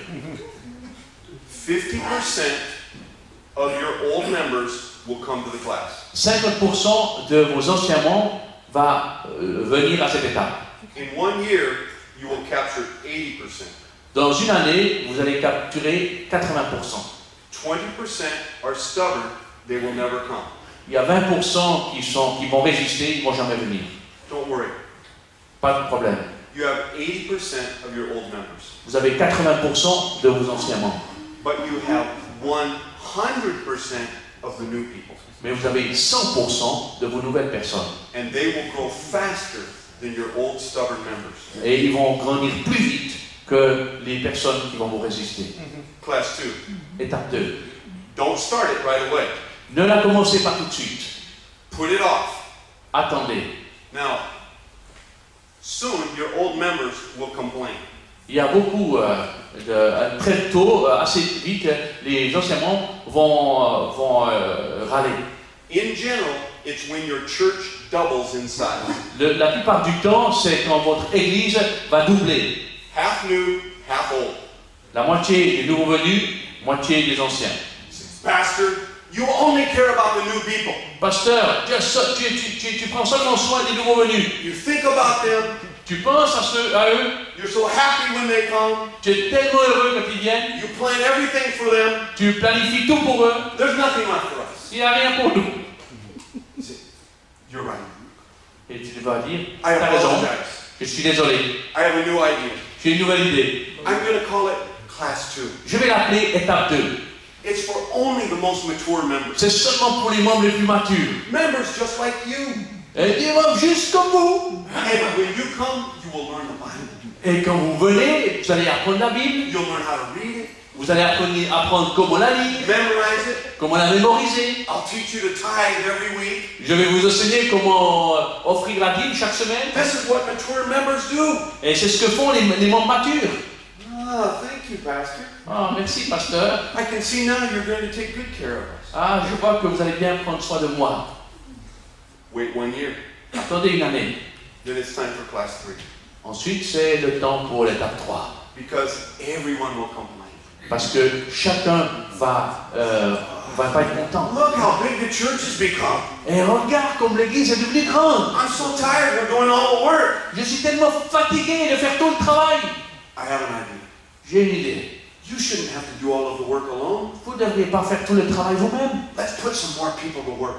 50% of your old members will come to the class. 50% de vos anciens membres va venir à cette étape. In 1 year, you will capture 80%. Dans une année, vous allez capturer 80%. 20% are stubborn, they will never come. Il y a 20% qui vont résister, ils ne vont jamais venir. Don't worry. Pas de problème. You have 80% of your old members. Vous avez 80% de vos anciens membres. But you have 100% of the new people. Mais vous avez 100% de vos nouvelles personnes. And they will grow faster than your old stubborn members. Et ils vont grandir plus vite que les personnes qui vont vous résister. Class 2. Étape 2. Don't start it right away. Ne la commencez pas tout de suite. Put it off. Attendez. Now, soon your old members will complain. Il y a beaucoup, très tôt, assez vite, les anciens membres vont râler. In general, it's when your church doubles in size. La plupart du temps, c'est quand votre église va doubler. Half new, half old. La moitié des nouveaux venus, moitié des anciens. Pastor, You only care about the new people. Pasteur, tu prends seulement soin des nouveaux venus. You think about them. Tu penses à eux. You're so happy when they come. Tu es tellement heureux quand ils viennent. You plan everything for them. Tu planifies tout pour eux. There's nothing left for us. Il n'y a rien pour nous. You're right. Et tu vas dire, I t'as raison, apologize. je suis désolé. I have a new idea. J'ai une nouvelle idée. I'm going to call it Class 2. Je vais l'appeler étape 2. It's for only the most mature members. C'est seulement pour les membres les plus matures. Members just like you. Et des membres juste comme vous. And when you come, you will learn the Bible. Et quand vous venez, vous allez apprendre la Bible. You'll learn how to read it, Vous allez apprendre comment la lire, memorize it. comment la mémoriser. I'll teach you to tithe every week. Je vais vous enseigner comment offrir la Bible chaque semaine. This is what mature members do. Et c'est ce que font les membres matures. Ah, thank you, Pastor. Ah, merci, pasteur. I can see now you're going to take good care of us. Ah, je vois que vous allez bien prendre soin de moi. Wait 1 year. Attendez une année. Then it's time for Class 3. Ensuite, c'est le temps pour l'étape 3. Because everyone will complain. Parce que chacun va pas être content. Look how big the church has become. Et regarde comme l'église est devenue grande. I'm so tired of doing all the work. Je suis tellement fatigué de faire tout le travail. I have an idea. J'ai une idée. You shouldn't have to do all of the work alone. Vous ne devriez pas faire tout le travail vous-même. Let's put some more people to work.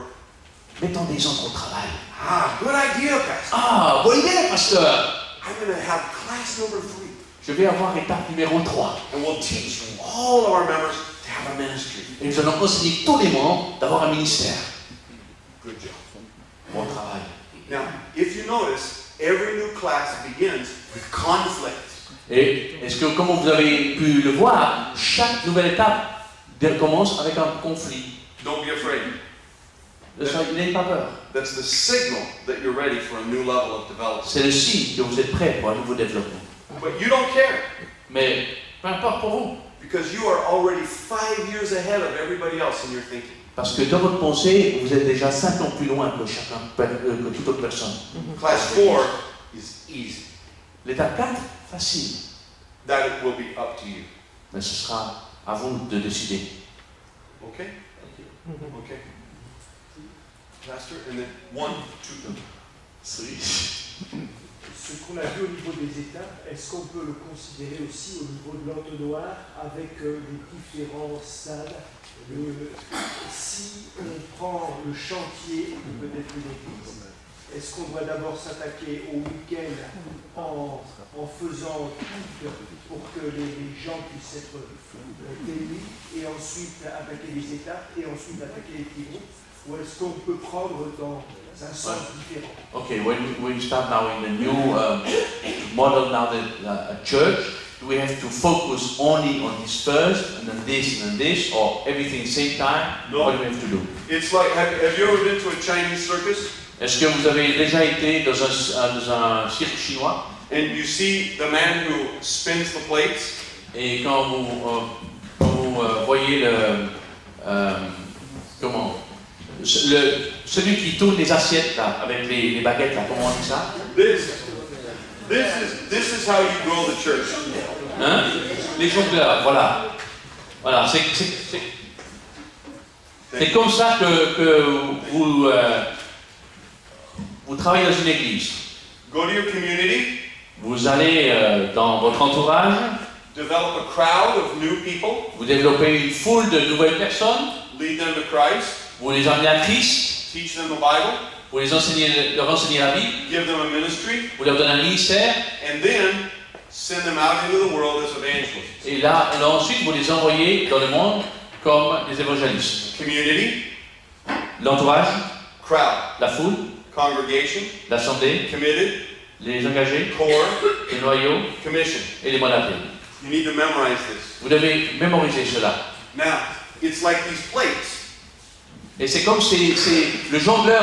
Mettons des gens au travail. Ah, good idea, Pastor. Ah, bonne idée, pasteur. I'm going to have class number 3. Je vais avoir étape numéro 3. And we'll teach all of our members to have a ministry. Et nous allons enseigner tous les membres d'avoir un ministère. Good job. Bon travail. Now, if you notice, every new class begins with conflict. Et est-ce que, comme vous avez pu le voir, chaque nouvelle étape commence avec un conflit. Don't be afraid. N'ayez pas peur. That's the signal that you're ready for a new level of development. C'est le signe que vous êtes prêt pour un nouveau développement. But you don't care Mais peu importe pour vous. because you are already 5 years ahead of everybody else in your thinking. Parce que dans votre pensée, vous êtes déjà 5 ans plus loin que que toute autre personne. Class 4 is easy. L'étape 4, facile. That it will be up to you. Mais ce sera à vous de décider. Okay? Okay. Pastor, and then 1, 2, 3. Ce qu'on a vu au niveau des étapes, est-ce qu'on peut le considérer aussi au niveau de l'entonnoir avec les différents stades si on prend le chantier, peut-être une église, est-ce qu'on doit d'abord s'attaquer au week-end en faisant tout pour que les gens puissent être bénis et ensuite attaquer les étapes et ensuite attaquer les petits groupes? Ou est-ce qu'on peut prendre dans un sens différent? Okay, when we start now in the new model, now the church, do we have to focus only on this first, and then this, or everything same time? No. What do we have to do? It's like, have you ever been to a Chinese circus? Est-ce que vous avez déjà été dans un cirque chinois? And you see the man who spins the plates? Et quand vous voyez celui qui tourne les assiettes là, avec les baguettes là, comment on dit ça? This is how you grow the church. Hein? Les jongleurs, voilà. Voilà, c'est comme ça que vous travaillez dans une église. Go to your community. Vous allez dans votre entourage. Develop a crowd of new people. Vous développez une foule de nouvelles personnes. Lead them to Christ. Vous les emmenez à Christ. Teach them the Bible. Vous leur enseignez la Bible. Give them a ministry. Vous leur donnez un ministère. And then send them out into the world as evangelists. Et là, ensuite, vous les envoyez dans le monde comme des évangélistes. Community. L'entourage. Crowd. La foule. Congregation. L'assemblée. Committed. Les engagés. Core. Les noyaux. Commission. Et les mandatés. You need to memorize this. Vous devez mémoriser cela. Now, it's like these plates. Et c'est comme le jongleur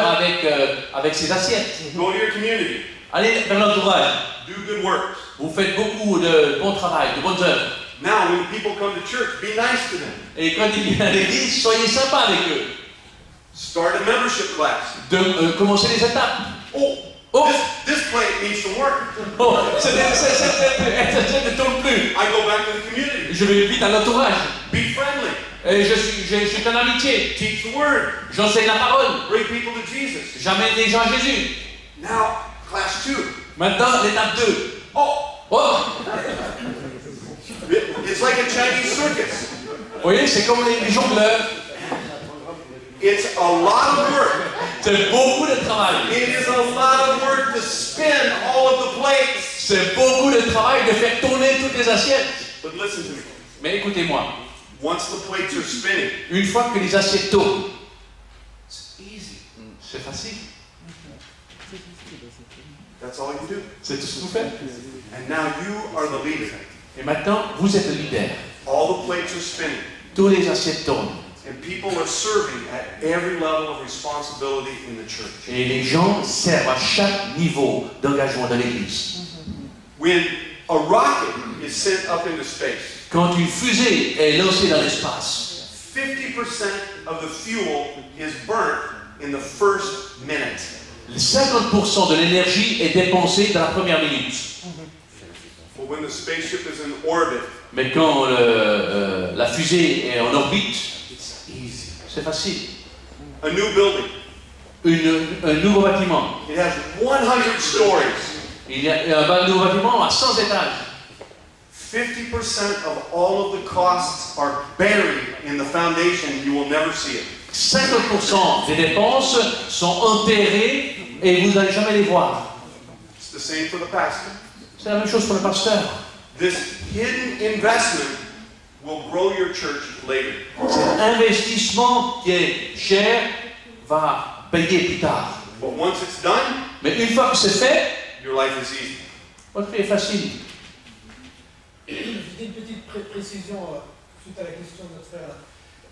avec ses assiettes. Go to your community. Allez vers l'entourage. Do good works. Vous faites beaucoup de bon travail, de bonnes œuvres. Now, when people come to church, be nice to them. Et quand ils viennent à l'église, soyez sympa avec eux. Start a membership class. Commencez les étapes. Oh, this plate needs some work. Oh, cette assiette ne tourne plus. I go back to the community. Je vais vite à l'entourage. Be friendly. Et je suis en amitié. Teach the word. J'enseigne la parole. Bring people to Jesus. J'amène les gens à Jésus. Now, class 2. Maintenant, l'étape 2. Oh, Oh! it's like a Chinese circus. Vous voyez, c'est comme les jongleurs. It's a lot of work. C'est beaucoup de travail. It is a lot of work to spin all of the plates. C'est beaucoup de travail de faire tourner toutes les assiettes. But listen to me. Mais écoutez-moi, Once the plates are spinning, une fois que les assiettes tournent, it's easy. c'est facile. That's all you do. C'est tout ce que vous faites. And now you are the leader. Et maintenant, vous êtes le leader. All the plates are spinning. Tous les assiettes tournent. And people are serving at every level of responsibility in the church. Et les gens servent à chaque niveau d'engagement de l'Église. When a rocket is sent up into space, Quand une fusée est lancée dans l'espace, 50% of the fuel is burnt in the first minute. 50% de l'énergie est dépensée dans la première minute. But when the spaceship is in orbit, Mais quand la fusée est en orbite, it's easy. c'est facile. A new building, Un nouveau bâtiment. it has 100 stories. Il y a un nouveau bâtiment à 100 étages. 50% of all of the costs are buried in the foundation. You will never see it. 50% des dépenses sont enterrées et vous n'allez jamais les voir. It's the same for the pastor. C'est la même chose pour le pasteur. This hidden investment will grow your church later. Cet investissement qui est cher va payer plus tard. But once it's done, Mais une fois que c'est fait, your life is easy. votre vie est facile. J'ai une petite précision suite à la question de notre frère.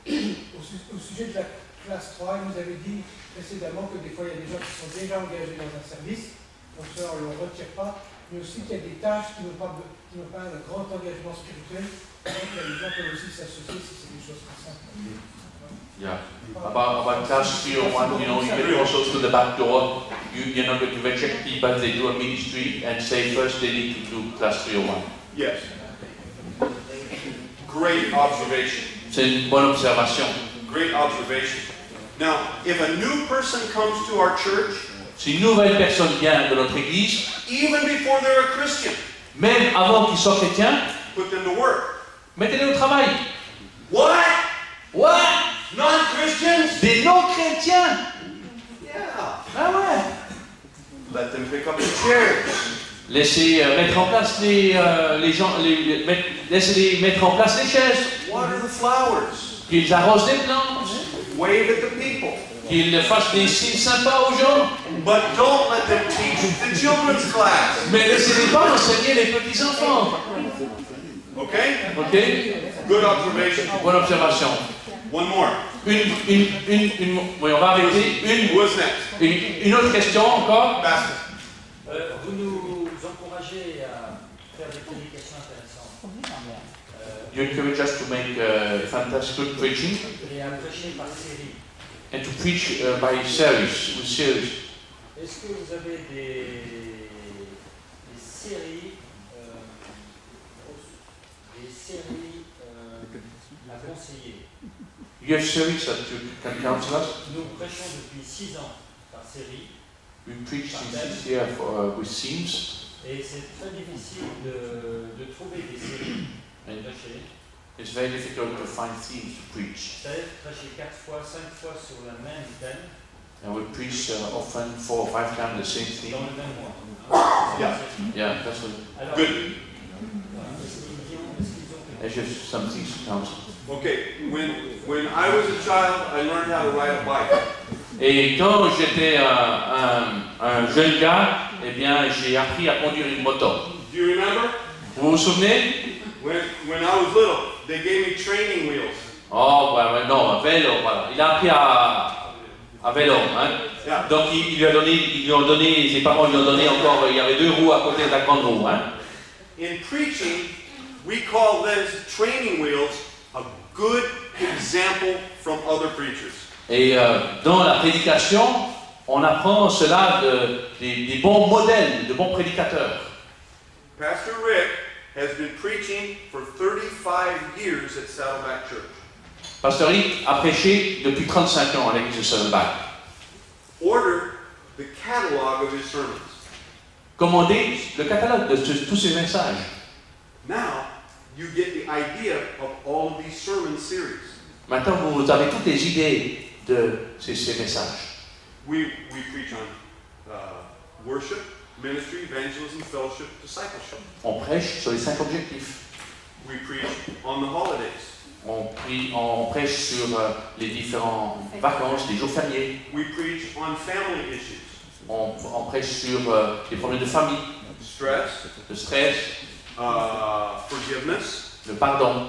Au sujet de la classe 3, il nous avait dit précédemment que des fois il y a des gens qui sont déjà engagés dans un service, donc cela on ne le retire pas, mais aussi qu'il y a des tâches qui n'ont pas un grand engagement spirituel, donc les gens peuvent aussi s'associer si c'est des choses comme ça. Yeah. About class 301, you can also through the back door. You're not going to reject people if they do a ministry and say first they need to do class 301. Yes. Great observation. C'est une bonne observation. Great observation. Now, if a new person comes to our church, Si une nouvelle personne vient de notre église, even before they're a Christian, même avant qu'ils soient chrétiens, put them to work. mettez-les au travail. What? What? Non-Christians? Des non-chrétiens? Yeah. Ah ouais. Let them pick up the chairs. Laissez mettre en place les gens, laissez-les mettre en place les chaises, Water the flowers. qu'ils arrosent les plantes, Wave at the people. qu'ils fassent des signes sympas aux gens, But don't let them teach the children's class. mais laissez-les pas enseigner les petits enfants. Okay? Ok? Good observation. Bonne observation. One more. Oui, on va arrêter. Who is next? Une autre question encore. Pastor. Vous nous encouragez à faire des prédications intéressantes You encourage us to make fantastic good preaching et à prêcher par série. and to preach by series, with series. Est-ce que vous avez des séries à conseiller? You have series that you can counsel us. Nous prêchons depuis 6 ans par série We preach since this year with themes. et c'est très difficile de trouver des séries à prêcher. It's very difficult to find themes to preach. C'est-à-dire prêcher 4 fois, 5 fois sur le même thème And we preach often 4 or 5 times the same dans theme. le même mois. Yeah. Yeah, that's what. Alors, Good. est-ce qu'ils ont I have some things to counsel. Okay. When I was a child, I learned how to ride a bike. Et quand j'étais un jeune gars, eh bien, j'ai appris à conduire une moto. Do you remember? Vous vous souvenez? When I was little, they gave me training wheels. Oh, ouais, non, un vélo, voilà. Il a appris à vélo, hein. Yeah. Donc, ils lui ont donné, ses parents lui ont donné encore, il y avait 2 roues à côté de la grande roue, hein. In preaching, we call these training wheels a good example from other preachers. Et dans la prédication, on apprend cela des bons modèles, de bons prédicateurs. Pastor Rick has been preaching for 35 years at Saddleback Church. Pasteur Rick a prêché depuis 35 ans à l'église de Saddleback. Order the catalog of his sermons. Commandez le catalogue de tous ces messages. Now, you get the idea of all of these sermon series. Maintenant, vous avez toutes les idées de ces messages. We preach on worship, ministry, evangelism, fellowship, discipleship. On prêche sur les 5 objectifs. We preach on the holidays. On prêche sur les différentes vacances, les jours fériés. We preach on family issues. On prêche sur les problèmes de famille, Stress, le stress, forgiveness, le pardon,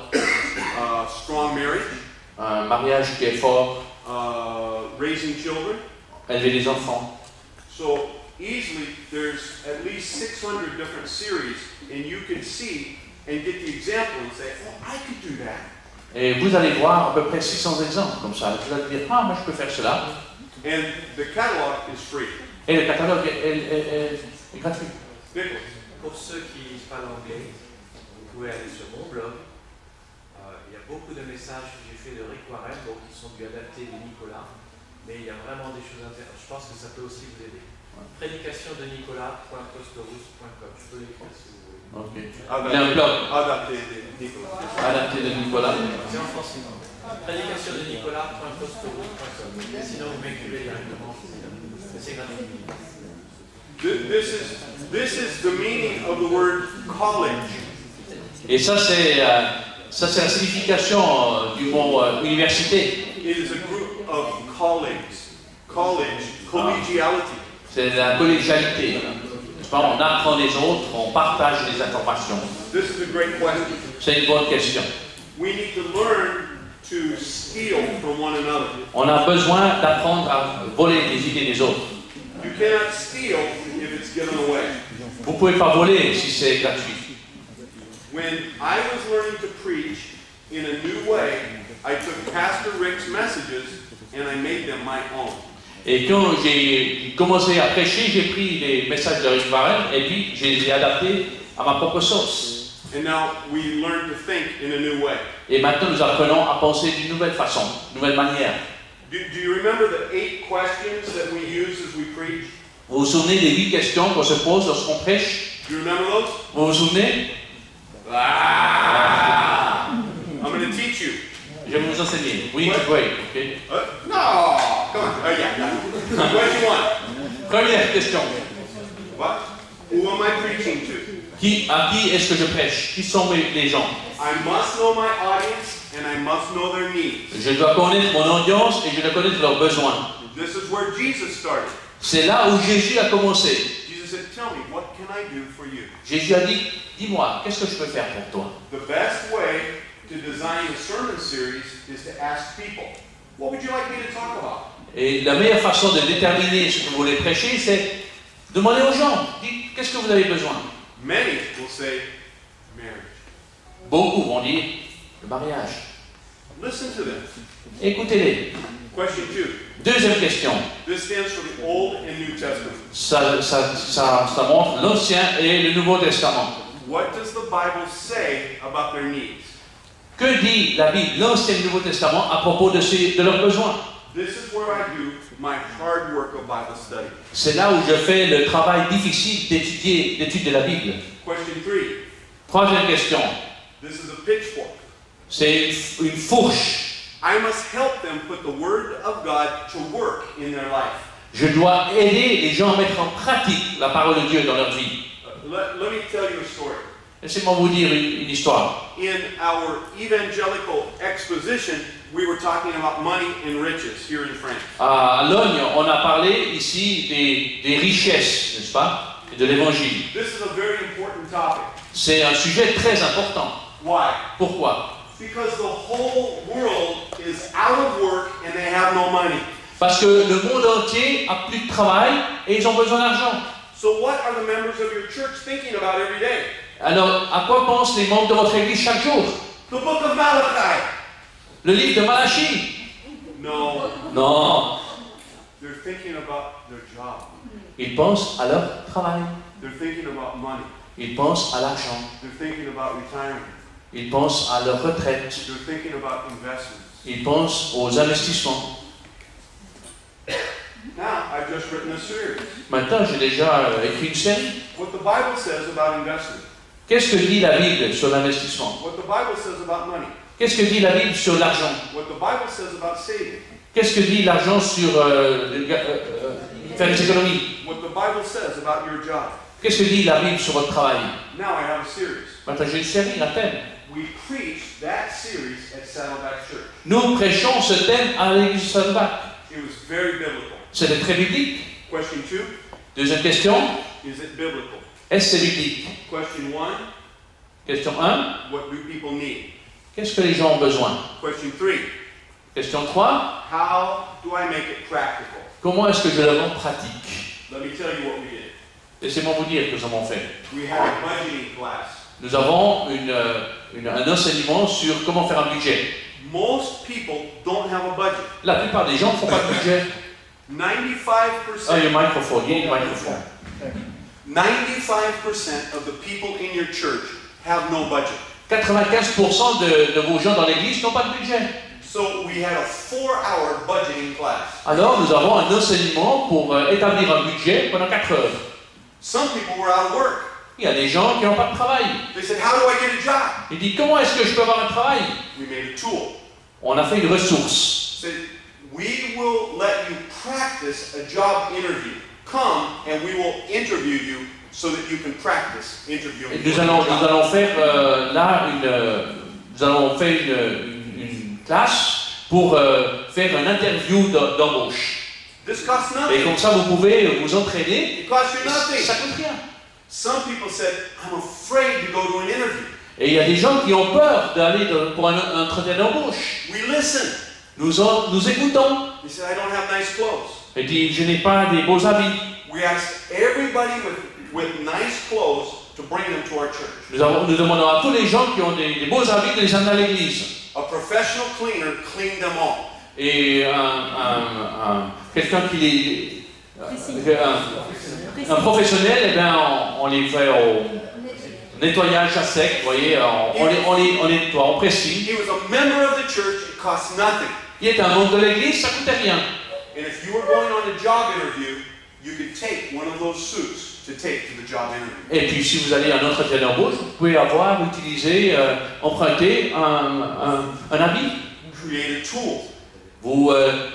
strong marriage, un mariage qui est fort, raising children. élever les enfants. So easily there's at least 600 different series, and you can see and get the example and say, oh, I could do that. Et vous allez voir à peu près 600 exemples comme ça. Vous allez dire, ah, moi je peux faire cela. And the catalog is free. Et le catalogue est gratuit. Nicholas. Pour ceux qui parlent anglais, vous pouvez aller sur mon blog. Il y a beaucoup de messages que j'ai fait de Rick Warren, donc qui sont du adapté de Nicolas. Mais il y a vraiment des choses intéressantes. Je pense que ça peut aussi vous aider. Prédication de Nicolas.costorus.com. Je peux l'écrire si vous voulez. Okay. Il y a un blog. Adapté de Nicolas. Adapté de Nicolas. C'est en français. Prédication de Nicolas.costorus.com. Sinon, vous m'écrivez directement. C'est gratuit. This is the meaning of the word college. Et ça c'est la signification du mot université. It is a group of colleagues. Collegiality. C'est la collégialité. On apprend des autres, on partage les informations. This is a great question. C'est une bonne question. We need to learn to steal from one another. On a besoin d'apprendre à voler les idées des autres. You cannot steal if it's given away. Vous ne pouvez pas voler si c'est gratuit. When I was learning to preach in a new way, I took Pastor Rick's messages and I made them my own. Et quand j'ai commencé à prêcher, j'ai pris les messages de Rick Warren et puis je les ai adaptés à ma propre sauce. And now we learn to think in a new way. Et maintenant nous apprenons à penser d'une nouvelle façon, d'une nouvelle manière. Do you remember the 8 questions that we use as we preach? Vous vous souvenez des 8 questions qu'on se pose lorsqu'on prêche? Do you remember those? Vous vous souvenez? I'm going to teach you. Je vais vous enseigner. We need to pray, okay? No! Come on. Oh, yeah. Question 1. Première question. What? Who am I preaching to? À qui est-ce que je prêche? Qui sont les gens? I must know my audience and I must know their needs. Je dois connaître mon audience et je dois connaître leurs besoins. This is where Jesus started. C'est là où Jésus a commencé. Jesus said, tell me, what can I do for you? Jésus a dit, dis-moi, qu'est-ce que je peux faire pour toi? The best way to design a sermon series is to ask people, what would you like me to talk about? Et la meilleure façon de déterminer ce que vous voulez prêcher, c'est demander aux gens, dites, qu'est-ce que vous avez besoin? Many will say, marriage. Beaucoup vont dire, le mariage. Listen to them. Écoutez-les. Question 2. Deuxième question. This stands for the Old and New Testament. Ça montre l'Ancien et le Nouveau Testament. What does the Bible say about their needs? Que dit la Bible, l'Ancien et le Nouveau Testament, à propos de leurs besoins? This is where I do my hard work of Bible study. C'est là où je fais le travail difficile d'étude de la Bible. Question 3. Troisième question. This is a pitchfork. C'est une fourche. I must help them put the Word of God to work in their life. Je dois aider les gens à mettre en pratique la parole de Dieu dans leur vie. Let me tell you a story. Laissez-moi vous dire une histoire. In our evangelical exposition, we were talking about money and riches here in France. À Logne, on a parlé ici des richesses, n'est-ce pas, et de l'évangile. This is a very important topic. C'est un sujet très important. Why? Pourquoi? Because the whole world is out of work and they have no money. Parce que le monde entier a plus de travail et ils ont besoin d'argent. So what are the members of your church thinking about every day? Alors, à quoi pensent les membres de votre église chaque jour? The book of Malachi. Le livre de Malachie? No. Non. They're thinking about their job. Ils pensent à leur travail. They're thinking about money. Ils pensent à l'argent. They're thinking about retirement. Ils pensent à leur retraite. They're thinking about investments. Ils pensent aux investissements. Now, I've just written a series. Maintenant, j'ai déjà écrit une série. What the Bible says about investing. Qu'est-ce que dit la Bible sur l'investissement? What the Bible says about money. Qu'est-ce que dit la Bible sur l'argent? What the Bible says about saving. Qu'est-ce que dit l'argent sur faire des économies? What the Bible says about your job. Qu'est-ce que dit la Bible sur votre travail? Now I have a series. Maintenant, j'ai une série, la thème. We preach that series at Saddleback Church. Nous prêchons ce thème à l'église Saddleback. It was very biblical. C'était très biblique. Question 2, Deuxième question, is it biblical? est-ce que c'est biblique? Question 1, Question 1, what do people need? qu'est-ce que les gens ont besoin? Question 3, Question 3, how do I make it practical? comment est-ce que je le rends pratique? Let me tell you what we did. Laissez-moi vous dire que nous avons fait. We had a budgeting class. Nous avons un enseignement sur comment faire un budget. Most people don't have a budget. La plupart des gens ne font pas de budget. 95%, Oh, your microphone, you need a microphone. 95% of the people in your church have no budget. 95% de vos gens dans l'église n'ont pas de budget. So we had a 4-hour budgeting class. Alors, nous avons un enseignement pour établir un budget pendant 4 heures. Some people were out of work. Il y a des gens qui n'ont pas de travail. They said, how do I get a job? Il dit, comment est-ce que je peux avoir un travail? We made a tool. On a fait une ressource. Said, we will let you practice a job interview. Come and we will interview you so that you can practice interviewing. Et nous allons faire une classe pour faire une interview d'embauche. This costs Et nothing. comme ça, vous pouvez vous entraîner. It costs you nothing. Ça coûte rien. Some people said, I'm afraid to go to an interview. Et il y a des gens qui ont peur d'aller pour un entretien d'embauche. We listen. Nous écoutons. He said, I don't have nice clothes. Il dit, je n'ai pas des beaux habits. We asked everybody with nice clothes to bring them to our church. Nous demandons à tous les gens qui ont des beaux habits de les amener à l'église. A professional cleaner cleaned them all. Et quelqu'un qui un professionnel, eh bien, on les fait au nettoyage à sec, vous voyez, on les nettoie, on pressing. He was a member of the church, it cost nothing. Il est un membre de l'église, ça ne coûtait rien. And if you were going on a job interview, you could take one of those suits to take to the job interview. Et puis si vous allez à un entretien d'embauche, vous pouvez emprunter un habit. Create a tool. Vous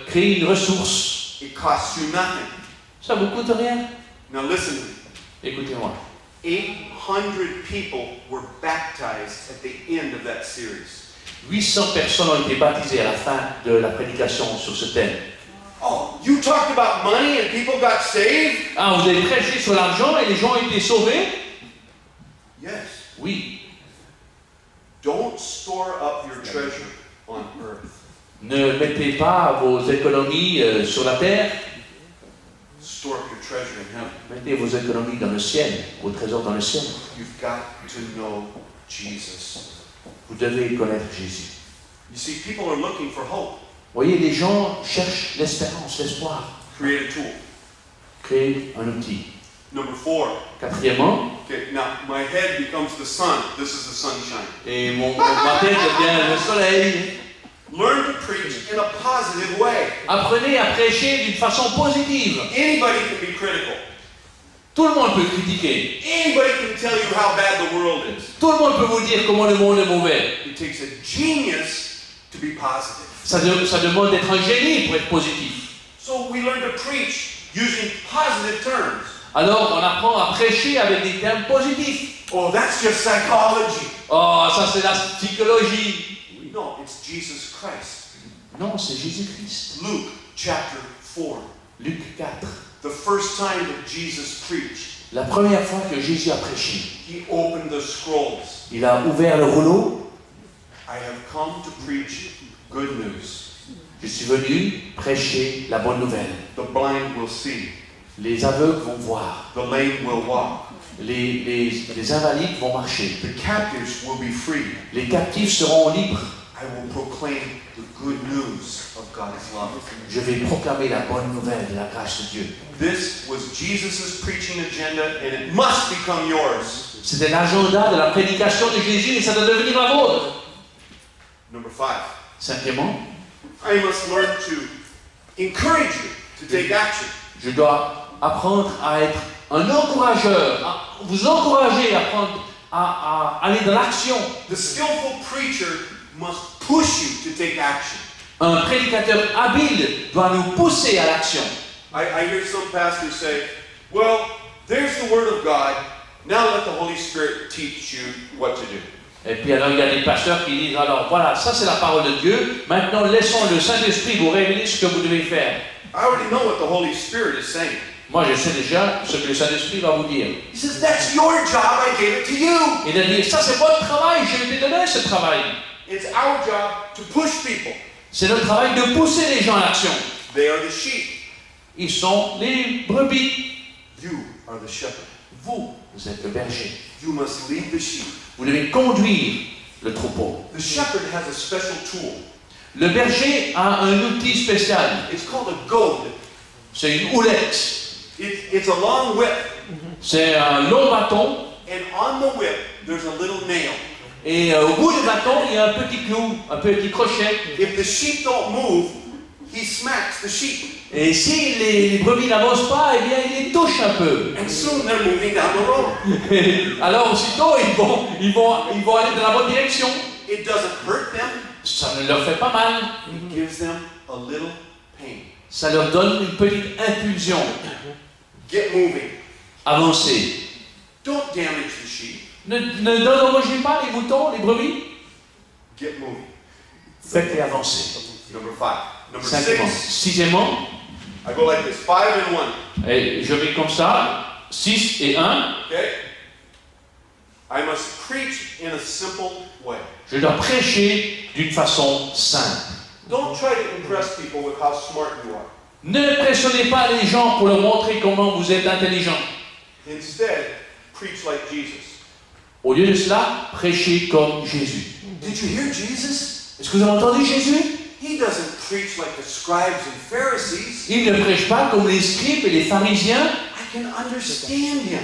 créez une ressource. It costs you nothing. Ça ne vous coûte rien. Now listen to me. Écoutez-moi. 800 people were baptized at the end of that series. 800 personnes ont été baptisées à la fin de la prédication sur ce thème. Oh, you talked about money and people got saved? Ah, vous avez prêché sur l'argent et les gens ont été sauvés? Yes. Oui. Don't store up your treasure on earth. Ne mettez pas vos économies sur la terre. Store up your treasure in heaven. Mettez vos économies dans le ciel, vos trésors dans le ciel. You've got to know Jesus. Vous devez connaître Jésus. You see, people are looking for hope. Vous voyez, les gens cherchent l'espérance, l'espoir. Create a tool. Créer un outil. Number 4. Quatrièmement, Okay, now my head becomes the sun. This is the sunshine. et ma tête devient le soleil. Learn to preach in a positive way. Apprenez à prêcher d'une façon positive. Anybody can be critical. Tout le monde peut critiquer. Anybody can tell you how bad the world is. Tout le monde peut vous dire comment le monde est mauvais. It takes a genius to be positive. Ça demande d'être un génie pour être positif. So we learn to preach using positive terms. Alors, on apprend à prêcher avec des termes positifs. Oh, that's just psychology. Oh, ça c'est la psychologie. No, it's Jesus Christ. Non, c'est Jésus-Christ. Luke chapter 4. Luc 4. The first time that Jesus preached, La première fois que Jésus a prêché, he opened the scrolls. il a ouvert le rouleau. I have come to preach good news. Je suis venu prêcher la bonne nouvelle. The blind will see. Les aveugles vont voir. The lame will walk. Les invalides vont marcher. The captives will be free. Les captifs seront libres. I will proclaim the good news of God's love. Je vais proclamer la bonne nouvelle de la grâce de Dieu. This was Jesus' preaching agenda, and it must become yours. C'était l'agenda de la prédication de Jésus et ça doit devenir la vôtre. Number 5. Cinquièmement, I must learn to encourage you to take action. Je dois apprendre à être un encourageur, à vous encourager à aller dans l'action. The skillful preacher must push you to take action. Un prédicateur habile doit nous pousser à l'action. I hear some pastors say, well, there's the Word of God. Now let the Holy Spirit teach you what to do. Et puis alors il y a des pasteurs qui disent, alors voilà, ça c'est la parole de Dieu, maintenant laissons le Saint-Esprit vous révéler ce que vous devez faire. I already know what the Holy Spirit is saying. Moi je sais déjà ce que le Saint-Esprit va vous dire. He says, that's your job, I gave it to you. Il a dit, ça c'est votre travail, je vais te donner ce travail. It's our job to push people. C'est notre travail de pousser les gens à l'action. They are the sheep. Ils sont les brebis. You are the shepherd. Vous êtes le berger. You must lead the sheep. Vous devez conduire le troupeau. The shepherd has a special tool. Le berger a un outil spécial. It's called a goad. C'est une houlette. It's a long whip. C'est un long bâton. And on the whip, there's a little nail. Et au bout du bâton, il y a un petit clou, un petit crochet. If the sheep don't move, he smacks the sheep. Et si les brebis n'avancent pas, eh bien, il les touche un peu. And soon they're moving down the road. Et alors, aussitôt, ils vont aller dans la bonne direction. It doesn't hurt them. Ça ne leur fait pas mal. It gives them a little pain. Ça leur donne une petite impulsion. Get moving. Avancez. Don't damage the sheep. Ne endommagez pas les moutons, les brebis. Get moving. Faites-les avancer. Number 5. Number Cinquièmement. 6. Sixièmement, I go like this. 5 and 1. et je vais comme ça, 6 et 1. Okay? I must preach in a simple way. Je dois prêcher d'une façon simple. Don't try to impress people with how smart you are. Ne pressionnez pas les gens pour leur montrer comment vous êtes intelligent. Instead, preach like Jesus. Au lieu de cela, prêchez comme Jésus. Did you hear Jesus? Est-ce que vous avez entendu Jésus? He doesn't preach like the scribes and Pharisees. Il ne prêche pas comme les scribes et les pharisiens. I can understand him.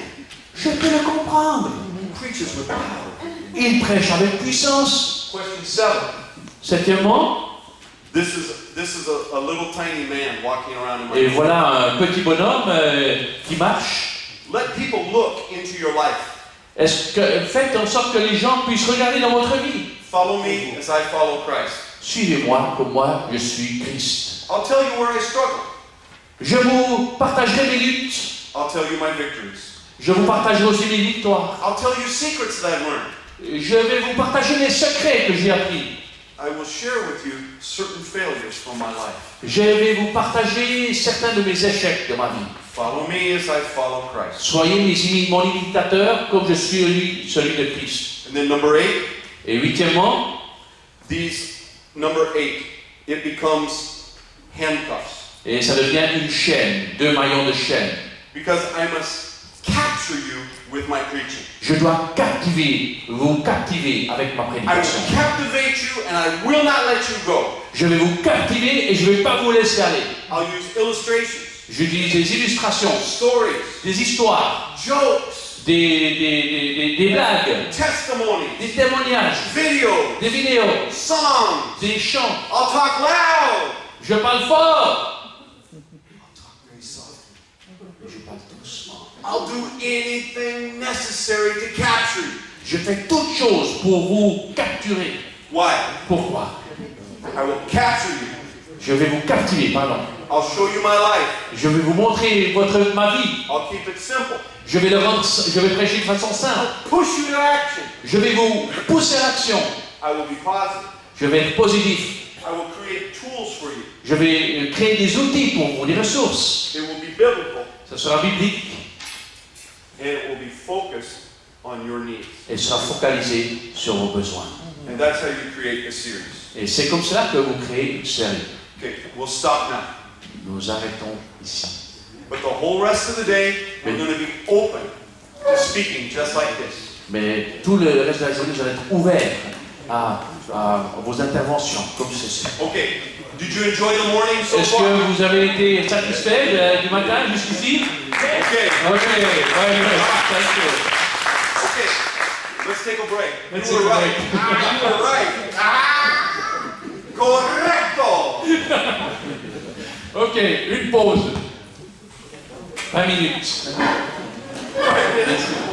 Je peux le comprendre. He preaches with power. Il prêche avec puissance. Question 7. Septièmement, This is a little tiny man walking around in my et life. voilà un petit bonhomme qui marche. Let people look into your life. Faites en sorte que les gens puissent regarder dans votre vie. Follow me as I follow Christ. Suivez-moi comme moi je suis Christ. I'll tell you where I struggle. Je vous partagerai mes luttes. I'll tell you my victories. Je vous partagerai aussi mes victoires. I'll tell you secrets that I've learned. Je vais vous partager les secrets que j'ai appris. I will share with you certain failures from my life. Je vais vous partager certains de mes échecs de ma vie. Follow me as I follow Christ. Soyez mon imitateur comme je suis celui de Christ. And then number 8, Et huitièmement, number 8, it becomes handcuffs. et ça devient une chaîne, 2 maillons de chaîne. Because I must capture you with my preaching. Je dois vous captiver avec ma I will prédication. captivate you and I will not let you go. Je vais vous captiver et je ne vais pas vous laisser aller. I'll use illustrations, J'utilise des illustrations, stories, des histoires, jokes, des blagues, testimonies, des témoignages, videos, des vidéos, songs. des chants. I'll talk loud. Je parle fort. I'll talk very softly. Je parle doucement. I'll do anything necessary to capture you. Je fais toutes choses pour vous capturer. Why? Pourquoi? I will capture you. Je vais vous captiver, pardon. I'll show you my life. Je vais vous montrer ma vie. I'll keep it simple. Je vais prêcher de façon simple. Push you to action. Je vais vous pousser à l'action. I will be positive. Je vais être positif. I will create tools for you. Je vais créer des outils pour vous, des ressources. It will be biblical Ça sera biblique and it will be focused on your needs. et sera focalisé sur vos besoins. And that's how you create a series. Et c'est comme cela que vous créez une série. Okay, we'll stop now. Nous arrêtons ici. But the whole rest of the day, we're going to be open to speaking just like this. Mais tout le reste de la journée, vous allez être ouvert à vos interventions, comme ceci. Okay, did you enjoy the morning so Est-ce far? que vous avez été satisfait du matin jusqu'ici? Okay, Ok, very good. Thank you. okay. Let's take a break. Let's You were take a right. break. You were right. Correcto. Ok, une pause. 20 minutes. Merci.